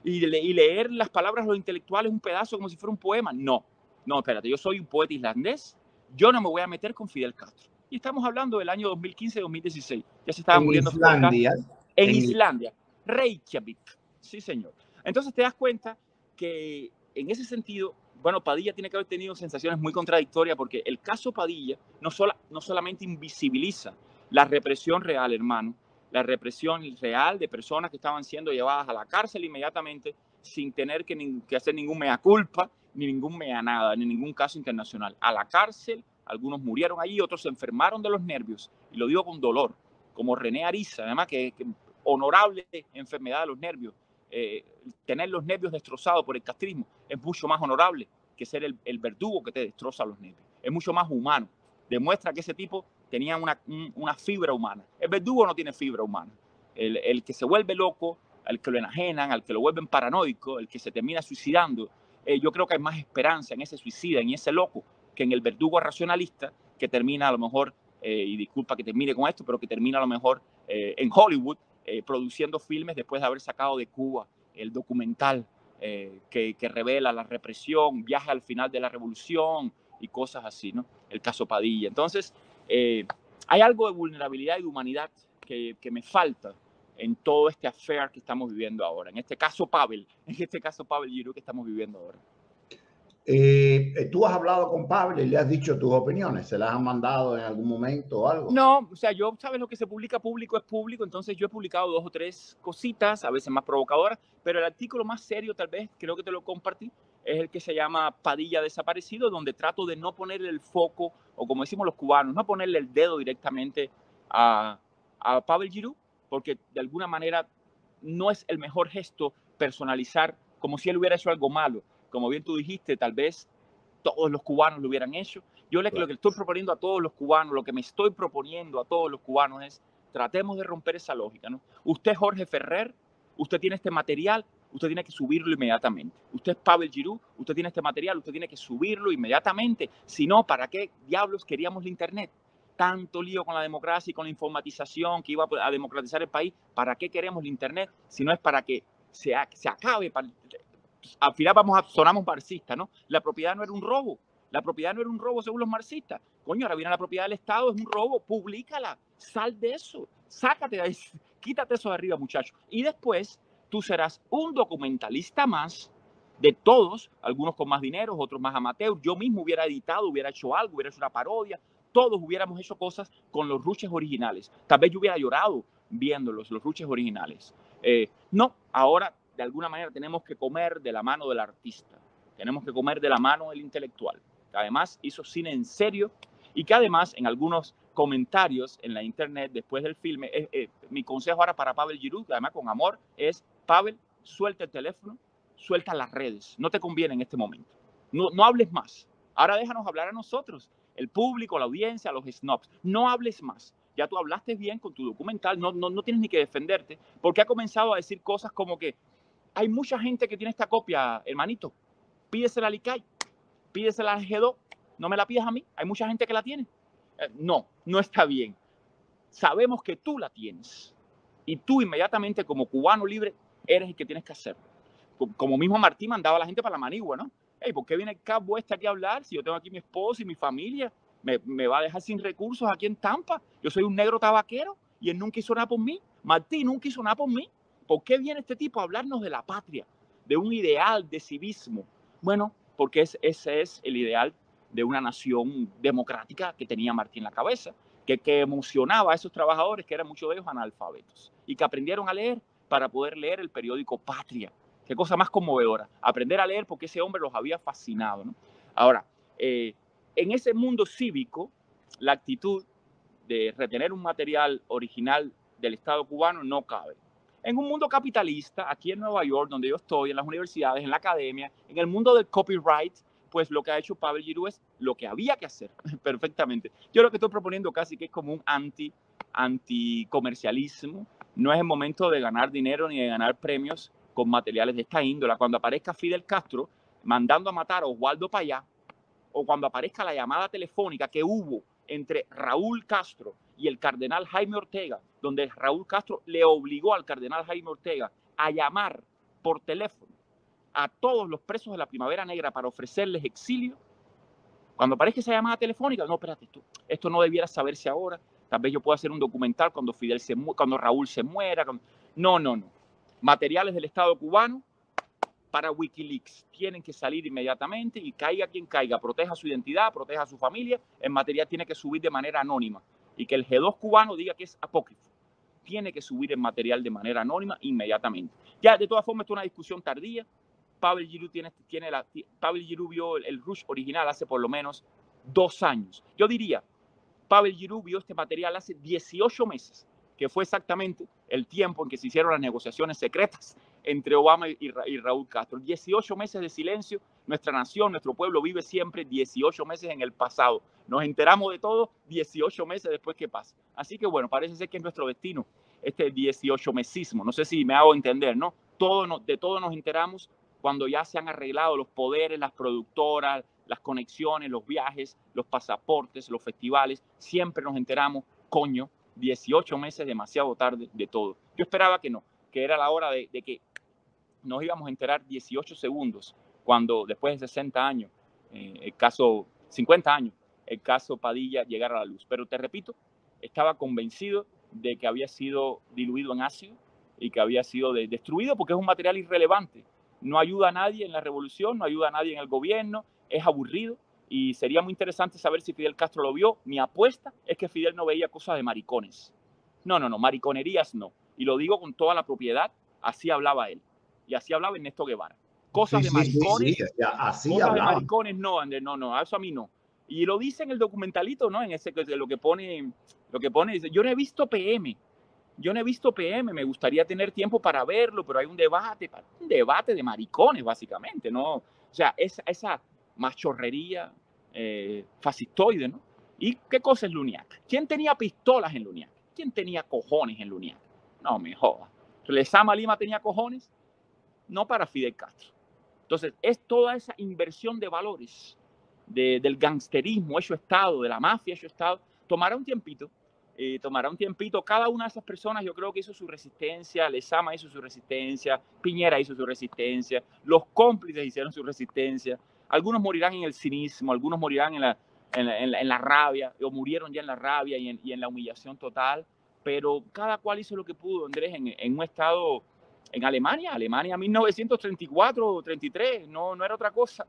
Y leer las palabras de los intelectuales un pedazo como si fuera un poema. No, espérate, yo soy un poeta islandés, yo no me voy a meter con Fidel Castro. Y estamos hablando del año 2015-2016. Ya se estaba muriendo Fidel Castro. En Islandia, Reykjavik. Sí, señor. Entonces te das cuenta que en ese sentido, bueno, Padilla tiene que haber tenido sensaciones muy contradictorias porque el caso Padilla no solamente invisibiliza la represión real, hermano, la represión real de personas que estaban siendo llevadas a la cárcel inmediatamente sin tener que hacer ningún mea culpa, ni ningún mea nada, ni ningún caso internacional. A la cárcel, algunos murieron allí, otros se enfermaron de los nervios, y lo digo con dolor, como René Ariza, además que honorable enfermedad de los nervios. Tener los nervios destrozados por el castrismo es mucho más honorable que ser el verdugo que te destroza los nervios. Es mucho más humano. Demuestra que ese tipo tenía una fibra humana. El verdugo no tiene fibra humana. El que se vuelve loco, al que lo enajenan, al que lo vuelven paranoico, el que se termina suicidando, yo creo que hay más esperanza en ese suicida, en ese loco, que en el verdugo racionalista que termina a lo mejor, y disculpa que termine con esto, pero que termina a lo mejor en Hollywood, produciendo filmes después de haber sacado de Cuba el documental que revela la represión, viaje al final de la revolución y cosas así, ¿no? El caso Padilla. Entonces, hay algo de vulnerabilidad y de humanidad que me falta en todo este affair que estamos viviendo ahora. En este caso Pavel Giroux que estamos viviendo ahora. ¿Tú has hablado con Pablo y le has dicho tus opiniones? ¿Se las han mandado en algún momento o algo? No, o sea, yo, sabes, lo que se publica público es público, entonces yo he publicado 2 o 3 cositas, a veces más provocadoras, pero el artículo más serio, tal vez, creo que te lo compartí, es el que se llama Padilla desaparecido, donde trato de no ponerle el foco, o como decimos los cubanos, no ponerle el dedo directamente a Pavel Giroux, porque de alguna manera no es el mejor gesto personalizar como si él hubiera hecho algo malo. Como bien tú dijiste, tal vez todos los cubanos lo hubieran hecho. Yo lo que estoy proponiendo a todos los cubanos, lo que me estoy proponiendo a todos los cubanos es, tratemos de romper esa lógica, ¿no? Usted, Jorge Ferrer, usted tiene este material, usted tiene que subirlo inmediatamente. Usted es Pavel Giroux, usted tiene este material, usted tiene que subirlo inmediatamente. Si no, ¿para qué diablos queríamos la internet? tanto lío con la democracia y con la informatización que iba a democratizar el país. ¿Para qué queremos el Internet? Si no es para que se acabe. Al final sonamos marxistas, ¿no? La propiedad no era un robo. La propiedad no era un robo según los marxistas. Coño, ahora viene la propiedad del Estado, es un robo, públicala, sal de eso, sácate de ahí, quítate eso de arriba, muchacho. Y después tú serás un documentalista más de todos, algunos con más dinero, otros más amateur. Yo mismo hubiera editado, hubiera hecho algo, hubiera hecho una parodia. Todos hubiéramos hecho cosas con los ruches originales. Tal vez yo hubiera llorado viéndolos, los ruches originales. No, ahora de alguna manera tenemos que comer de la mano del artista. Tenemos que comer de la mano del intelectual, que además hizo cine en serio y que además en algunos comentarios en la internet después del filme, mi consejo ahora para Pavel Giroud, que además con amor, es: Pavel, suelta el teléfono, suelta las redes, no te conviene en este momento. No hables más. Ahora déjanos hablar a nosotros, el público, la audiencia, los snobs. No hables más. Ya tú hablaste bien con tu documental, no tienes ni que defenderte, porque ha comenzado a decir cosas como que hay mucha gente que tiene esta copia, hermanito. Pídesela al ICAI, pídesela al G2, no me la pidas a mí, hay mucha gente que la tiene. No está bien. Sabemos que tú la tienes y tú inmediatamente como cubano libre eres el que tienes que hacerlo. Como mismo Martí mandaba a la gente para la Manigua, ¿no? Hey, ¿por qué viene el cabo este aquí a hablar si yo tengo aquí mi esposa y mi familia? Me va a dejar sin recursos aquí en Tampa. Yo soy un negro tabaquero y él nunca hizo nada por mí. Martí nunca hizo nada por mí. ¿Por qué viene este tipo a hablarnos de la patria, de un ideal de civismo? Bueno, porque ese es el ideal de una nación democrática que tenía Martí en la cabeza, que emocionaba a esos trabajadores, que eran muchos de ellos analfabetos, y que aprendieron a leer para poder leer el periódico Patria. Qué cosa más conmovedora, aprender a leer porque ese hombre los había fascinado, ¿no? Ahora, en ese mundo cívico, la actitud de retener un material original del Estado cubano no cabe. En un mundo capitalista, aquí en Nueva York, donde yo estoy, en las universidades, en la academia, en el mundo del copyright, pues lo que ha hecho Pavel Giroud es lo que había que hacer perfectamente. Yo lo que estoy proponiendo casi que es como un anticomercialismo. No es el momento de ganar dinero ni de ganar premios con materiales de esta índole. Cuando aparezca Fidel Castro mandando a matar a Oswaldo Payá, o cuando aparezca la llamada telefónica que hubo entre Raúl Castro y el cardenal Jaime Ortega, donde Raúl Castro le obligó al cardenal Jaime Ortega a llamar por teléfono a todos los presos de la Primavera Negra para ofrecerles exilio, cuando aparezca esa llamada telefónica, no, espérate, esto no debiera saberse ahora, tal vez yo pueda hacer un documental cuando Raúl se muera. No. Materiales del Estado cubano para Wikileaks tienen que salir inmediatamente y caiga quien caiga, proteja su identidad, proteja a su familia, el material tiene que subir de manera anónima y que el G2 cubano diga que es apócrifo. Tiene que subir el material de manera anónima inmediatamente. Ya, de todas formas, esto es una discusión tardía. Pavel Giroud vio el Rush original hace por lo menos 2 años. Yo diría, Pavel Giroud vio este material hace 18 meses, que fue exactamente el tiempo en que se hicieron las negociaciones secretas entre Obama y Raúl Castro. 18 meses de silencio. Nuestra nación, nuestro pueblo vive siempre 18 meses en el pasado. Nos enteramos de todo 18 meses después que pasa. Así que bueno, parece ser que es nuestro destino, este 18-mesismo. No sé si me hago entender, ¿no? De todo nos enteramos cuando ya se han arreglado los poderes, las productoras, las conexiones, los viajes, los pasaportes, los festivales. Siempre nos enteramos, coño, 18 meses demasiado tarde de todo. Yo esperaba que no, que era la hora de que nos íbamos a enterar 18 segundos, cuando después de 60 años, el caso, 50 años, el caso Padilla llegara a la luz. Pero te repito, estaba convencido de que había sido diluido en ácido y que había sido destruido porque es un material irrelevante. No ayuda a nadie en la revolución, no ayuda a nadie en el gobierno, es aburrido y sería muy interesante saber si Fidel Castro lo vio. Mi apuesta es que Fidel no veía cosas de maricones. No, mariconerías no. Y lo digo con toda la propiedad, así hablaba él. Y así hablaba Ernesto Guevara. Cosas de maricones. Sí, así cosas hablaba. de maricones, no, Andrés, no, eso a mí no. Y lo dice en el documentalito, ¿no? En ese, lo que pone, dice, yo no he visto PM, me gustaría tener tiempo para verlo, pero hay un debate de maricones, básicamente, ¿no? O sea, esa machorrería fascistoide, ¿no? ¿Y qué cosa es Luniac? ¿Quién tenía pistolas en Luniac? ¿Quién tenía cojones en Luniac? No me jodas. ¿Lezama Lima tenía cojones? No para Fidel Castro. Entonces, es toda esa inversión de valores del gangsterismo hecho Estado, de la mafia hecho Estado, tomará un tiempito. Tomará un tiempito. Cada una de esas personas yo creo que hizo su resistencia, Lezama hizo su resistencia, Piñera hizo su resistencia, los cómplices hicieron su resistencia. Algunos morirán en el cinismo, algunos morirán en la rabia, o murieron ya en la rabia y en la humillación total, pero cada cual hizo lo que pudo, Andrés, en un estado, en Alemania 1934, 33, no era otra cosa.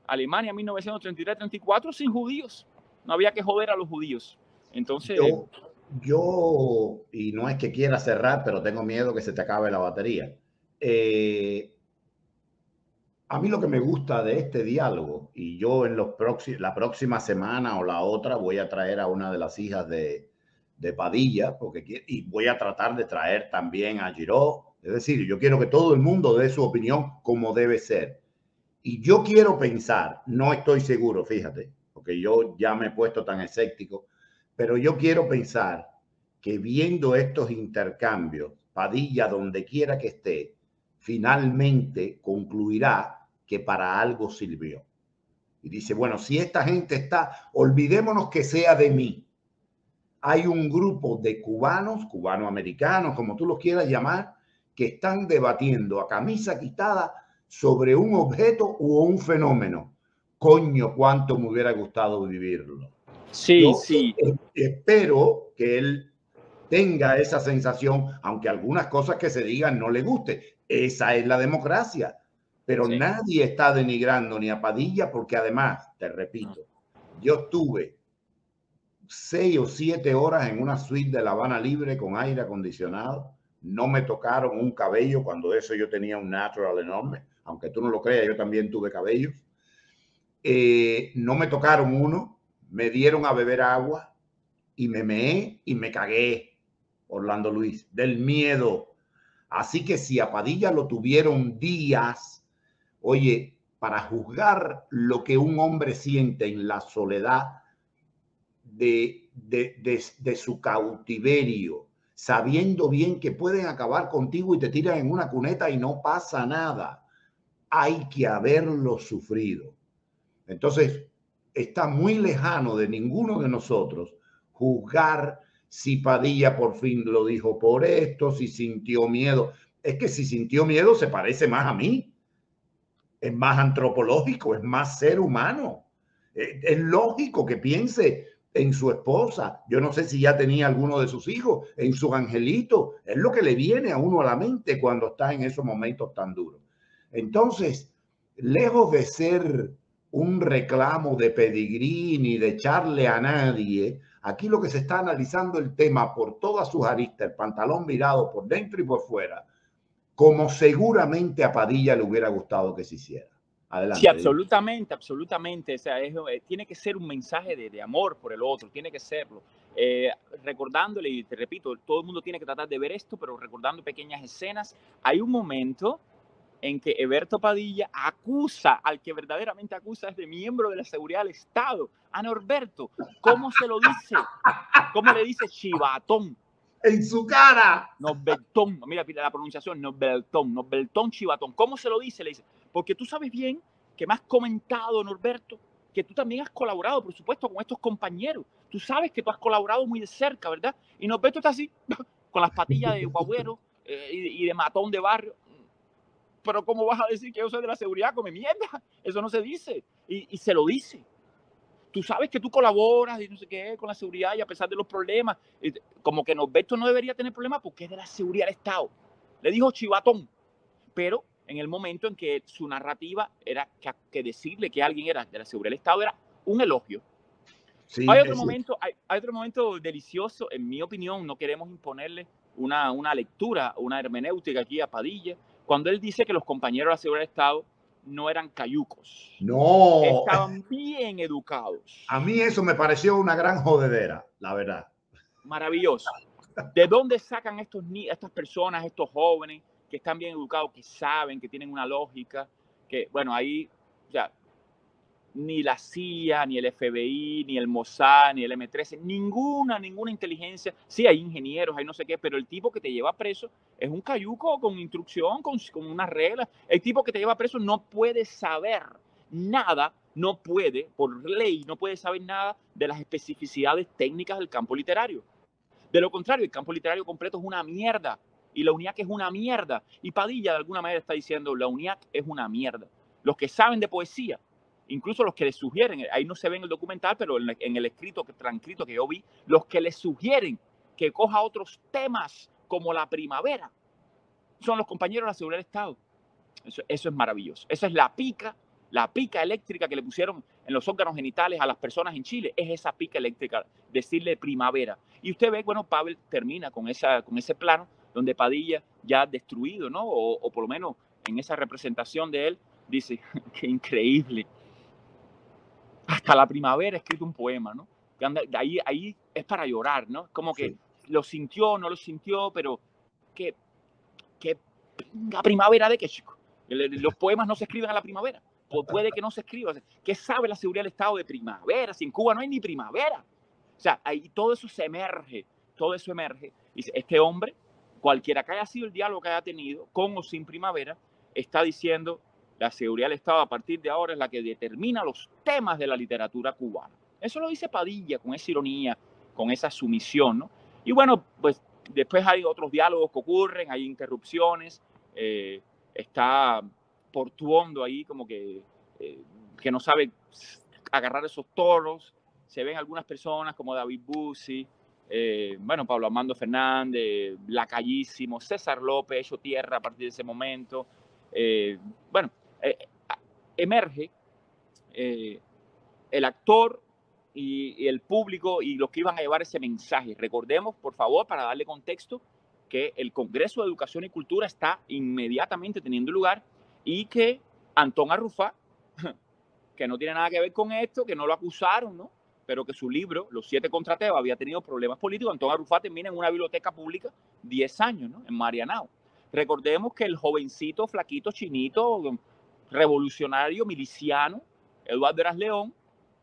Alemania 1933, 34 sin judíos, no había que joder a los judíos. Entonces... Yo, y no es que quiera cerrar, pero tengo miedo que se te acabe la batería. A mí lo que me gusta de este diálogo, y yo en la próxima semana o la otra voy a traer a una de las hijas de Padilla, y voy a tratar de traer también a Giró. Es decir, yo quiero que todo el mundo dé su opinión como debe ser. Y yo quiero pensar, no estoy seguro, fíjate, porque yo ya me he puesto tan escéptico, pero yo quiero pensar que viendo estos intercambios, Padilla, donde quiera que esté, finalmente concluirá que para algo sirvió. Y dice, bueno, si esta gente está, olvidémonos que sea de mí. Hay un grupo de cubanos, cubanoamericanos, como tú los quieras llamar, que están debatiendo a camisa quitada sobre un objeto o un fenómeno. Coño, cuánto me hubiera gustado vivirlo. Sí, yo sí. Espero que él tenga esa sensación, aunque algunas cosas que se digan no le guste. Esa es la democracia. Pero sí, nadie está denigrando ni a Padilla, porque además, te repito, yo estuve 6 o 7 horas en una suite de La Habana Libre con aire acondicionado. No me tocaron un cabello, cuando eso yo tenía un natural enorme. Aunque tú no lo creas, yo también tuve cabellos. No me tocaron uno, me dieron a beber agua y me meé y me cagué, Orlando Luis, del miedo. Así que si a Padilla lo tuvieron días, oye, para juzgar lo que un hombre siente en la soledad de su cautiverio, sabiendo bien que pueden acabar contigo y te tiran en una cuneta y no pasa nada, hay que haberlo sufrido. Entonces, está muy lejano de ninguno de nosotros juzgar si Padilla por fin lo dijo por esto, si sintió miedo. Es que si sintió miedo se parece más a mí. Es más antropológico, es más ser humano. Es lógico que piense en su esposa. Yo no sé si ya tenía alguno de sus hijos, en sus angelitos. Es lo que le viene a uno a la mente cuando está en esos momentos tan duros. Entonces, lejos de ser un reclamo de pedigrí ni de echarle a nadie, aquí lo que se está analizando el tema por todas sus aristas, el pantalón virado por dentro y por fuera, como seguramente a Padilla le hubiera gustado que se hiciera. Adelante. Sí, absolutamente, absolutamente. O sea, tiene que ser un mensaje de amor por el otro, tiene que serlo. Recordándole, y te repito, todo el mundo tiene que tratar de ver esto, pero recordando pequeñas escenas, hay un momento en que Eberto Padilla acusa, al que verdaderamente acusa es de miembro de la seguridad del Estado, a Norberto. ¿Cómo se lo dice? ¿Cómo le dice? Chivatón. En su cara. Norbertón, mira la pronunciación, Norbertón Chivatón. ¿Cómo se lo dice? Le dice, porque tú sabes bien que me has comentado, Norberto, que tú también has colaborado, por supuesto, con estos compañeros. Tú sabes que tú has colaborado muy de cerca, ¿verdad? Y Norberto está así, con las patillas de guagüero y de matón de barrio. Pero ¿cómo vas a decir que yo soy de la seguridad? Come mierda, eso no se dice. Y se lo dice. Tú sabes que tú colaboras y no sé qué con la seguridad y a pesar de los problemas, como que Norberto no debería tener problemas porque es de la seguridad del Estado. Le dijo chivatón, pero en el momento en que su narrativa era que decirle que alguien era de la seguridad del Estado era un elogio. Sí, hay otro momento delicioso, en mi opinión, no queremos imponerle una lectura, una hermenéutica aquí a Padilla, cuando él dice que los compañeros de la seguridad del Estado no eran cayucos. No. Estaban bien educados. A mí eso me pareció una gran jodedera, la verdad. Maravilloso. ¿De dónde sacan estas personas, estos jóvenes que están bien educados, que saben, que tienen una lógica? Que, bueno, ahí ya ni la CIA, ni el FBI, ni el Mossad, ni el M13, ninguna inteligencia. Sí, hay ingenieros, hay no sé qué, pero el tipo que te lleva preso es un cayuco con instrucción, con unas reglas. El tipo que te lleva preso no puede saber nada no puede, por ley, no puede saber nada de las especificidades técnicas del campo literario. De lo contrario, el campo literario completo es una mierda y la UNIAC es una mierda. Y Padilla de alguna manera está diciendo, la UNIAC es una mierda. Los que saben de poesía, incluso los que les sugieren, ahí no se ve en el documental, pero en el escrito, transcrito que yo vi, los que les sugieren que coja otros temas como la primavera, son los compañeros de la Seguridad del Estado. Eso es maravilloso. Esa es la pica eléctrica que le pusieron en los órganos genitales a las personas en Chile. Es esa pica eléctrica, decirle primavera. Y usted ve, bueno, Pavel termina con ese plano donde Padilla ya destruido, ¿no? O por lo menos en esa representación de él, dice, qué increíble. Hasta la primavera ha escrito un poema, ¿no? Ahí es para llorar, ¿no? Como que lo sintió, no lo sintió, pero que la primavera de qué, chico. Los poemas no se escriben a la primavera. Puede que no se escriba. ¿Qué sabe la Seguridad del Estado de primavera? Si en Cuba no hay ni primavera. O sea, ahí todo eso se emerge. Todo eso emerge. Dice, este hombre, cualquiera que haya sido el diálogo que haya tenido, con o sin primavera, está diciendo, la Seguridad del Estado a partir de ahora es la que determina los temas de la literatura cubana. Eso lo dice Padilla con esa ironía, con esa sumisión, ¿no? Y bueno, pues después hay otros diálogos que ocurren, hay interrupciones, está Portuondo ahí como que no sabe agarrar esos toros. Se ven algunas personas como David Bussi, bueno, Pablo Armando Fernández, Lacayísimo, César López, hecho tierra a partir de ese momento. Bueno, emerge el actor y el público y los que iban a llevar ese mensaje. Recordemos, por favor, para darle contexto, que el Congreso de Educación y Cultura está inmediatamente teniendo lugar y que Antón Arrufat, que no tiene nada que ver con esto, que no lo acusaron, ¿no? Pero que su libro, Los 7 contra Tebas, había tenido problemas políticos. Antón Arrufat termina en una biblioteca pública 10 años, ¿no? En Marianao. Recordemos que el jovencito, flaquito, chinito, revolucionario, miliciano, Eduardo Eras León,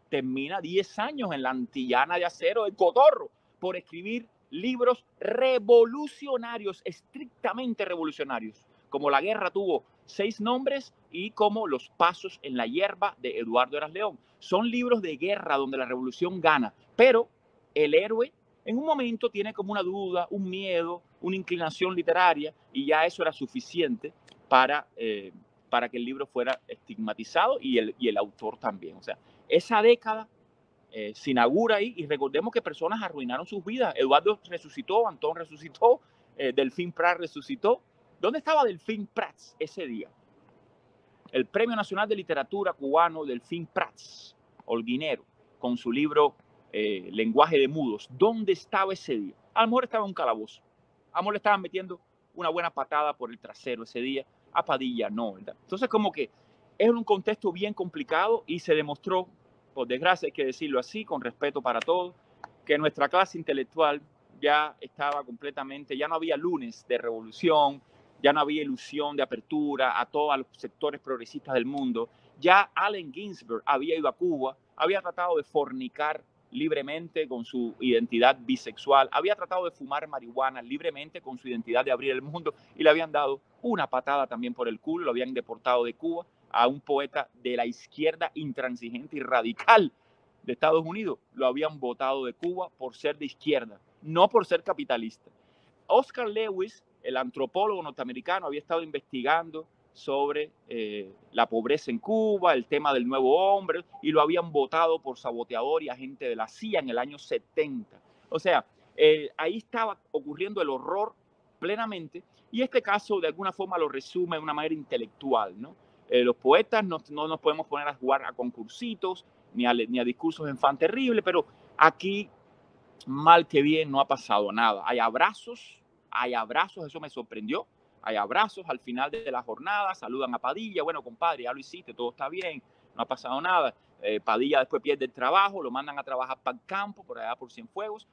termina 10 años en la Antillana de Acero del Cotorro por escribir libros revolucionarios, estrictamente revolucionarios, como La Guerra tuvo 6 nombres y como Los Pasos en la Hierba de Eduardo Eras León. Son libros de guerra donde la revolución gana, pero el héroe en un momento tiene como una duda, un miedo, una inclinación literaria y ya eso era suficiente para que el libro fuera estigmatizado y el autor también. O sea, esa década se inaugura ahí y recordemos que personas arruinaron sus vidas. Eduardo resucitó, Antón resucitó, Delfín Prats resucitó. ¿Dónde estaba Delfín Prats ese día? El Premio Nacional de Literatura cubano Delfín Prats, holguinero, con su libro Lenguaje de Mudos. ¿Dónde estaba ese día? A lo mejor estaba en un calabozo. A lo mejor le estaban metiendo una buena patada por el trasero ese día. A Padilla no, ¿verdad? Entonces como que es un contexto bien complicado y se demostró, por desgracia hay que decirlo así, con respeto para todos, que nuestra clase intelectual ya estaba completamente, ya no había lunes de revolución, ya no había ilusión de apertura a todos los sectores progresistas del mundo. Ya Allen Ginsberg había ido a Cuba, había tratado de fornicar libremente con su identidad bisexual, había tratado de fumar marihuana libremente con su identidad de abrir el mundo y le habían dado una patada también por el culo, lo habían deportado de Cuba a un poeta de la izquierda intransigente y radical de Estados Unidos. Lo habían votado de Cuba por ser de izquierda, no por ser capitalista. Oscar Lewis, el antropólogo norteamericano, había estado investigando sobre la pobreza en Cuba, el tema del nuevo hombre, y lo habían votado por saboteador y agente de la CIA en el año 70. O sea, ahí estaba ocurriendo el horror plenamente, y este caso de alguna forma lo resume de una manera intelectual, ¿no? Los poetas no nos podemos poner a jugar a concursitos, ni a discursos en fan terrible, pero aquí, mal que bien, no ha pasado nada. Hay abrazos, eso me sorprendió. Hay abrazos al final de la jornada, saludan a Padilla, bueno, compadre, ya lo hiciste, todo está bien, no ha pasado nada. Padilla después pierde el trabajo, lo mandan a trabajar para el campo, por allá por Cienfuegos.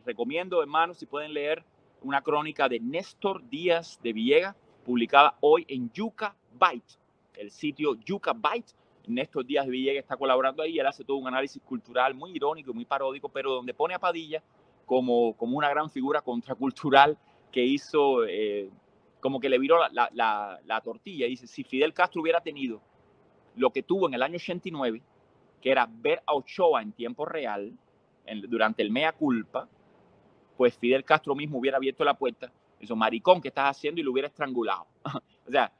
Recomiendo, hermanos, si pueden leer una crónica de Néstor Díaz de Villegas, publicada hoy en Yucca Byte, el sitio Yucca Byte. Néstor Díaz de Villegas está colaborando ahí, él hace todo un análisis cultural muy irónico y muy paródico, pero donde pone a Padilla como una gran figura contracultural que hizo, como que le viró la tortilla. Dice, si Fidel Castro hubiera tenido lo que tuvo en el año 89, que era ver a Ochoa en tiempo real, durante el mea culpa, pues Fidel Castro mismo hubiera abierto la puerta, eso maricón que estás haciendo, y lo hubiera estrangulado. O sea,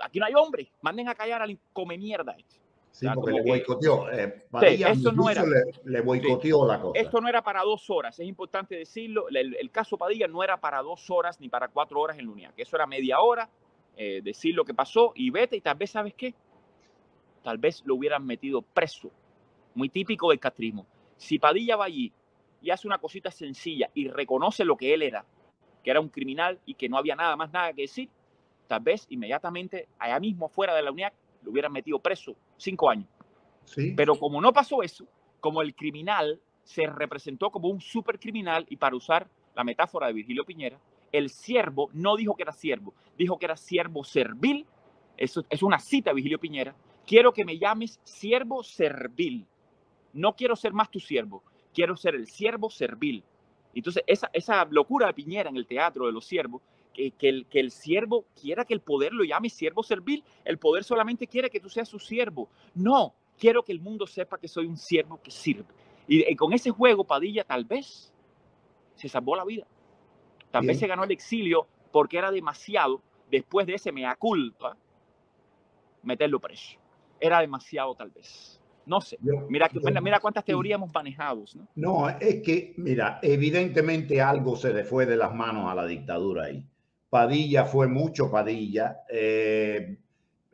aquí no hay hombre, manden a callar al come mierda este. Sí, O sea, porque le que, boicoteó. sí, Padilla, a mi eso no juicio, era. le boicoteó Sí, la cosa. esto no era para 2 horas, es importante decirlo. El caso Padilla no era para 2 horas ni para 4 horas en la UNIAC. Eso era media hora, decir lo que pasó y vete, y tal vez, ¿sabes qué? Tal vez lo hubieran metido preso. Muy típico del castrismo. Si Padilla va allí y hace una cosita sencilla y reconoce lo que él era, que era un criminal y que no había nada más nada que decir, tal vez inmediatamente allá mismo afuera de la UNIAC lo hubieran metido preso 5 años. Sí. Pero como no pasó eso, como el criminal se representó como un supercriminal, y para usar la metáfora de Virgilio Piñera, el siervo no dijo que era siervo, dijo que era siervo servil. Eso es una cita de Virgilio Piñera. Quiero que me llames siervo servil. No quiero ser más tu siervo, quiero ser el siervo servil. Entonces, esa locura de Piñera en el teatro de los siervos, que el siervo quiera que el poder lo llame siervo servil, el poder solamente quiere que tú seas su siervo. No, quiero que el mundo sepa que soy un siervo que sirve. Y con ese juego, Padilla tal vez se salvó la vida. Tal vez se ganó el exilio porque era demasiado, después de ese mea culpa, meterlo preso. Era demasiado, tal vez. No sé. Mira cuántas teorías hemos manejado, ¿no? No, es que, mira, evidentemente algo se le fue de las manos a la dictadura ahí. Padilla fue mucho Padilla,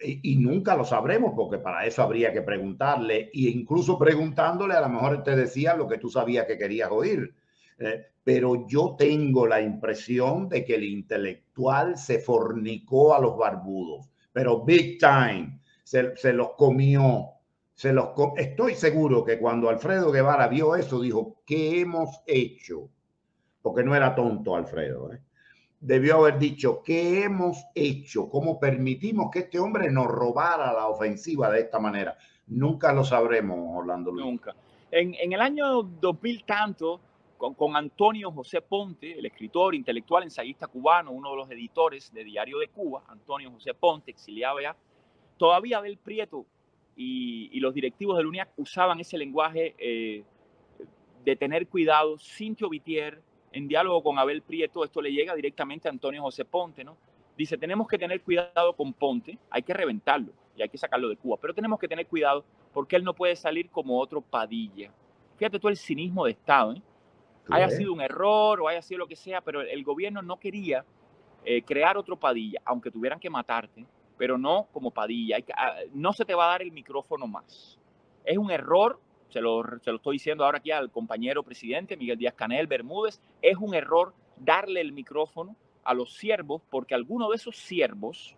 y nunca lo sabremos, porque para eso habría que preguntarle, e incluso preguntándole a lo mejor te decía lo que tú sabías que querías oír. Pero yo tengo la impresión de que el intelectual se fornicó a los barbudos, pero big time, se los comió. Estoy seguro que cuando Alfredo Guevara vio eso, dijo, ¿qué hemos hecho? Porque no era tonto Alfredo, ¿eh? Debió haber dicho, ¿qué hemos hecho? ¿Cómo permitimos que este hombre nos robara la ofensiva de esta manera? Nunca lo sabremos, Orlando Luis. Nunca. En el año 2000 tanto, con Antonio José Ponte, el escritor, intelectual, ensayista cubano, uno de los editores de Diario de Cuba, Antonio José Ponte, exiliado ya, todavía Abel Prieto y los directivos de la UNIAC usaban ese lenguaje de tener cuidado. Cintio Vitier, en diálogo con Abel Prieto, esto le llega directamente a Antonio José Ponte, ¿no? Dice, tenemos que tener cuidado con Ponte, hay que reventarlo y hay que sacarlo de Cuba, pero tenemos que tener cuidado porque él no puede salir como otro Padilla. Fíjate tú el cinismo de Estado, ¿eh? Haya sido un error o haya sido lo que sea, pero el gobierno no quería crear otro Padilla, aunque tuvieran que matarte, pero no como Padilla. No se te va a dar el micrófono más. Es un error, se lo estoy diciendo ahora aquí al compañero presidente Miguel Díaz-Canel Bermúdez, es un error darle el micrófono a los siervos, porque alguno de esos siervos,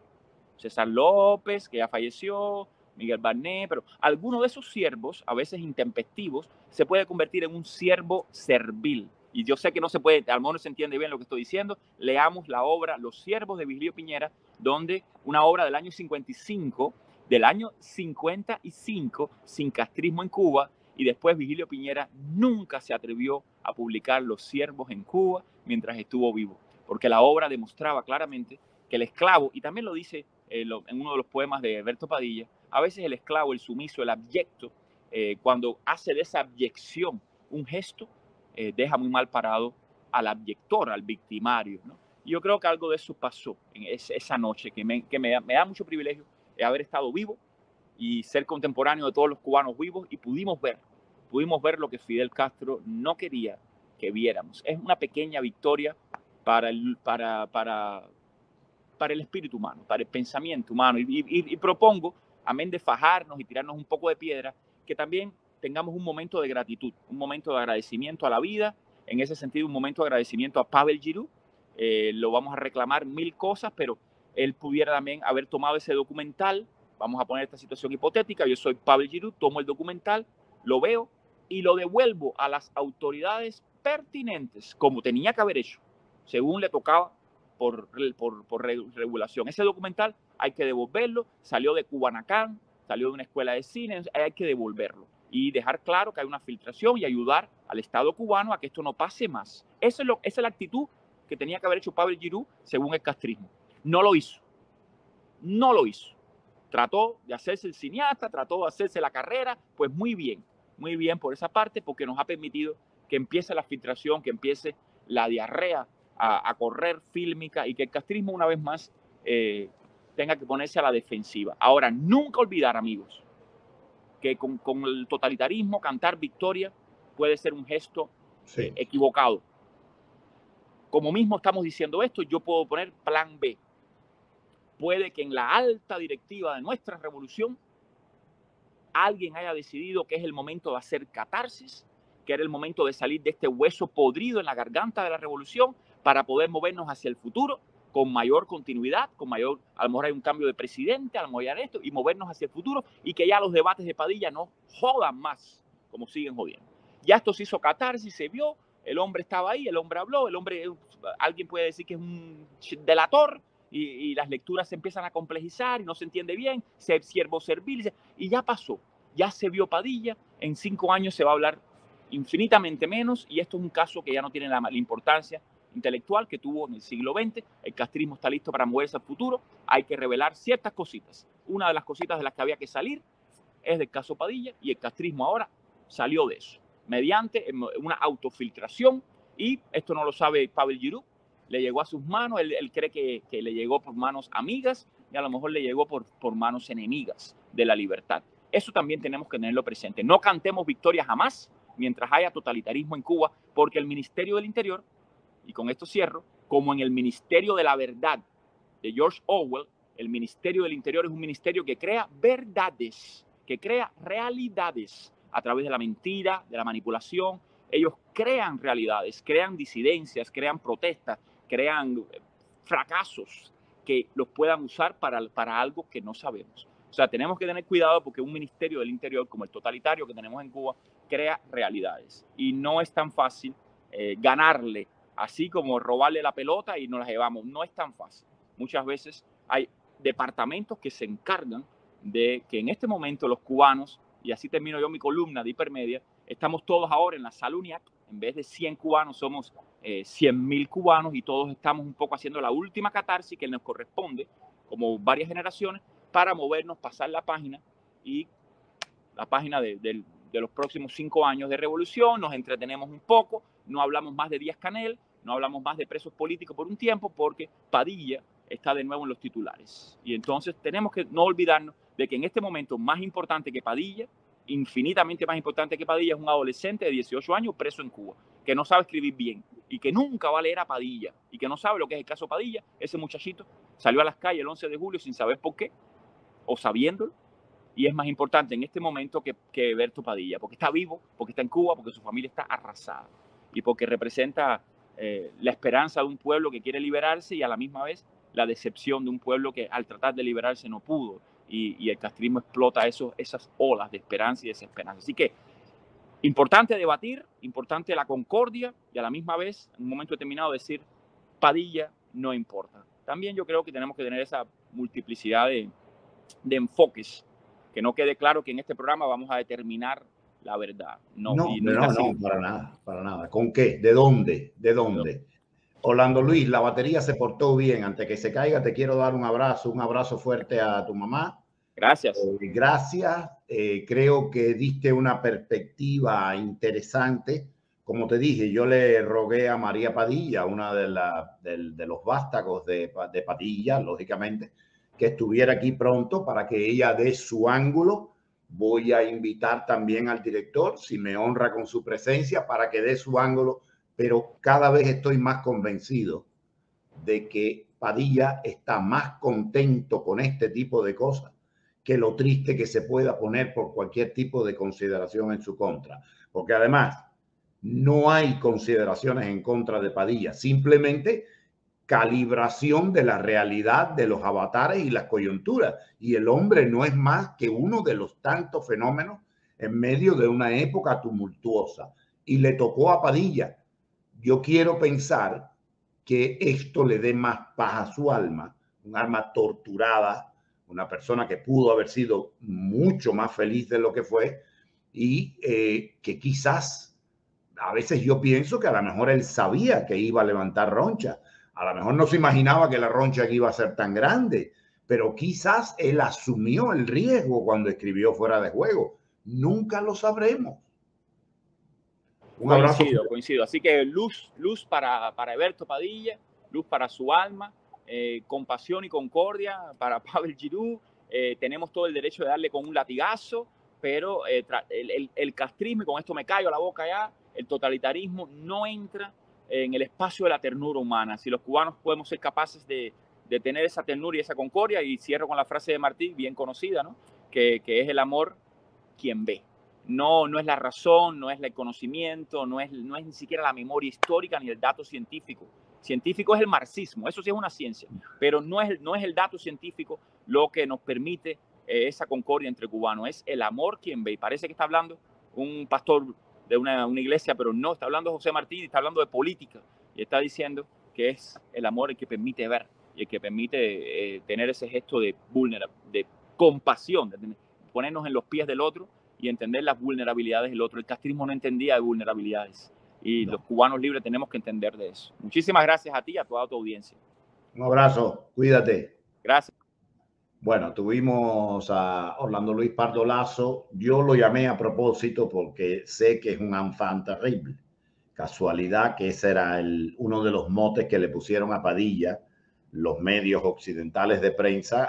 César López, que ya falleció, Miguel Barné, pero alguno de esos siervos, a veces intempestivos, se puede convertir en un siervo servil. Y yo sé que no se puede, a lo mejor no se entiende bien lo que estoy diciendo. Leamos la obra Los Siervos de Virgilio Piñera, donde una obra del año 55, sin castrismo en Cuba, y después Virgilio Piñera nunca se atrevió a publicar Los Siervos en Cuba mientras estuvo vivo, porque la obra demostraba claramente que el esclavo, y también lo dice en uno de los poemas de Berto Padilla, a veces el esclavo, el sumiso, el abyecto, cuando hace de esa abyección un gesto, deja muy mal parado al abyector, al victimario, ¿no? Y yo creo que algo de eso pasó en esa noche, que me da mucho privilegio haber estado vivo y ser contemporáneo de todos los cubanos vivos, y pudimos ver lo que Fidel Castro no quería que viéramos. Es una pequeña victoria para el espíritu humano, para el pensamiento humano, y propongo, amén de fajarnos y tirarnos un poco de piedra, que también tengamos un momento de gratitud, un momento de agradecimiento a la vida, en ese sentido un momento de agradecimiento a Pavel Giroux. Lo vamos a reclamar 1000 cosas, pero él pudiera también haber tomado ese documental. Vamos a poner esta situación hipotética, yo soy Pavel Giroux, tomo el documental, lo veo y lo devuelvo a las autoridades pertinentes, como tenía que haber hecho, según le tocaba por regulación. Ese documental hay que devolverlo, salió de Cubanacán, salió de una escuela de cine, hay que devolverlo y dejar claro que hay una filtración y ayudar al Estado cubano a que esto no pase más. Esa es la actitud que tenía que haber hecho Pavel Giroux según el castrismo. No lo hizo. No lo hizo. trató de hacerse el cineasta, trató de hacerse la carrera, pues muy bien por esa parte, porque nos ha permitido que empiece la filtración, que empiece la diarrea a correr fílmica y que el castrismo una vez más tenga que ponerse a la defensiva. Ahora, nunca olvidar, amigos, que con el totalitarismo cantar victoria puede ser un gesto equivocado. Como mismo estamos diciendo esto, yo puedo poner plan B. Puede que en la alta directiva de nuestra revolución alguien haya decidido que es el momento de hacer catarsis, que era el momento de salir de este hueso podrido en la garganta de la revolución para poder movernos hacia el futuro con mayor continuidad, con mayor, a lo mejor hay un cambio de presidente, a lo mejor hay esto, y movernos hacia el futuro y que ya los debates de Padilla no jodan más como siguen jodiendo. Ya esto se hizo catarsis, se vio, el hombre estaba ahí, el hombre habló, el hombre, alguien puede decir que es un delator, y las lecturas se empiezan a complejizar y no se entiende bien, se siervo servil, y ya pasó, ya se vio Padilla, en 5 años se va a hablar infinitamente menos, y esto es un caso que ya no tiene la importancia intelectual que tuvo en el siglo XX. El castrismo está listo para moverse al futuro, hay que revelar ciertas cositas. Una de las cositas de las que había que salir es del caso Padilla, y el castrismo ahora salió de eso, mediante una autofiltración, y esto no lo sabe Pavel Giroux, le llegó a sus manos, él cree que le llegó por manos amigas y a lo mejor le llegó por manos enemigas de la libertad. Eso también tenemos que tenerlo presente. No cantemos victoria jamás mientras haya totalitarismo en Cuba, porque el Ministerio del Interior, y con esto cierro, como en el Ministerio de la Verdad de George Orwell, el Ministerio del Interior es un ministerio que crea verdades, que crea realidades a través de la mentira, de la manipulación. Ellos crean realidades, crean disidencias, crean protestas, crean fracasos que los puedan usar para algo que no sabemos. O sea, tenemos que tener cuidado porque un ministerio del interior como el totalitario que tenemos en Cuba crea realidades y no es tan fácil ganarle, así como robarle la pelota y nos la llevamos. No es tan fácil. Muchas veces hay departamentos que se encargan de que en este momento los cubanos, y así termino yo mi columna de Hipermedia, estamos todos ahora en la sala UNIAC, en vez de 100 cubanos somos 100.000 cubanos y todos estamos un poco haciendo la última catarsis que nos corresponde, como varias generaciones, para movernos, pasar la página y la página de los próximos 5 años de revolución, nos entretenemos un poco, no hablamos más de Díaz-Canel, no hablamos más de presos políticos por un tiempo porque Padilla está de nuevo en los titulares. Y entonces tenemos que no olvidarnos de que en este momento más importante que Padilla, infinitamente más importante que Padilla, es un adolescente de 18 años preso en Cuba, que no sabe escribir bien y que nunca va a leer a Padilla y que no sabe lo que es el caso Padilla. Ese muchachito salió a las calles el 11 de julio sin saber por qué o sabiéndolo, y es más importante en este momento que Berto Padilla, porque está vivo, porque está en Cuba, porque su familia está arrasada y porque representa la esperanza de un pueblo que quiere liberarse y a la misma vez la decepción de un pueblo que al tratar de liberarse no pudo, y el castrismo explota esas olas de esperanza y desesperanza. Así que importante debatir, importante la concordia y a la misma vez, en un momento determinado, decir Padilla no importa. También yo creo que tenemos que tener esa multiplicidad de enfoques, que no quede claro que en este programa vamos a determinar la verdad. No, para nada. ¿Con qué? ¿De dónde? ¿De dónde? Orlando Luis, la batería se portó bien. Antes que se caiga, te quiero dar un abrazo fuerte a tu mamá. Gracias. Gracias. Creo que diste una perspectiva interesante. Como te dije, yo le rogué a María Padilla, una de los vástagos de Padilla, lógicamente, que estuviera aquí pronto para que ella dé su ángulo. Voy a invitar también al director, si me honra con su presencia, para que dé su ángulo, pero cada vez estoy más convencido de que Padilla está más contento con este tipo de cosas que lo triste que se pueda poner por cualquier tipo de consideración en su contra. Porque además, no hay consideraciones en contra de Padilla, simplemente calibración de la realidad de los avatares y las coyunturas. Y el hombre no es más que uno de los tantos fenómenos en medio de una época tumultuosa. Y le tocó a Padilla. Yo quiero pensar que esto le dé más paz a su alma, un alma torturada, una persona que pudo haber sido mucho más feliz de lo que fue y que quizás, a veces yo pienso que a lo mejor él sabía que iba a levantar roncha. A lo mejor no se imaginaba que la roncha iba a ser tan grande, pero quizás él asumió el riesgo cuando escribió Fuera de Juego. Nunca lo sabremos. Un abrazo. Coincido. Así que luz para Eberto Padilla, luz para su alma, compasión y concordia para Pavel Giroud. Tenemos todo el derecho de darle con un latigazo, pero el castrismo, y con esto me callo la boca ya, el totalitarismo no entra en el espacio de la ternura humana. Si los cubanos podemos ser capaces de tener esa ternura y esa concordia, y cierro con la frase de Martí, bien conocida, ¿no? Que es el amor quien ve. No es la razón, no es el conocimiento, no es ni siquiera la memoria histórica ni el dato científico. Científico es el marxismo, eso sí es una ciencia, pero no es el dato científico lo que nos permite esa concordia entre cubanos, es el amor quien ve. Y parece que está hablando un pastor de una iglesia, pero no, está hablando José Martí, está hablando de política, y está diciendo que es el amor el que permite ver y el que permite tener ese gesto de de compasión, de ponernos en los pies del otro y entender las vulnerabilidades del otro. El castrismo no entendía de vulnerabilidades y los cubanos libres tenemos que entender de eso. Muchísimas gracias a ti y a toda tu audiencia. Un abrazo, cuídate. Gracias. Bueno, tuvimos a Orlando Luis Pardo Lazo. Yo lo llamé a propósito porque sé que es un enfant terrible. Casualidad que ese era uno de los motes que le pusieron a Padilla los medios occidentales de prensa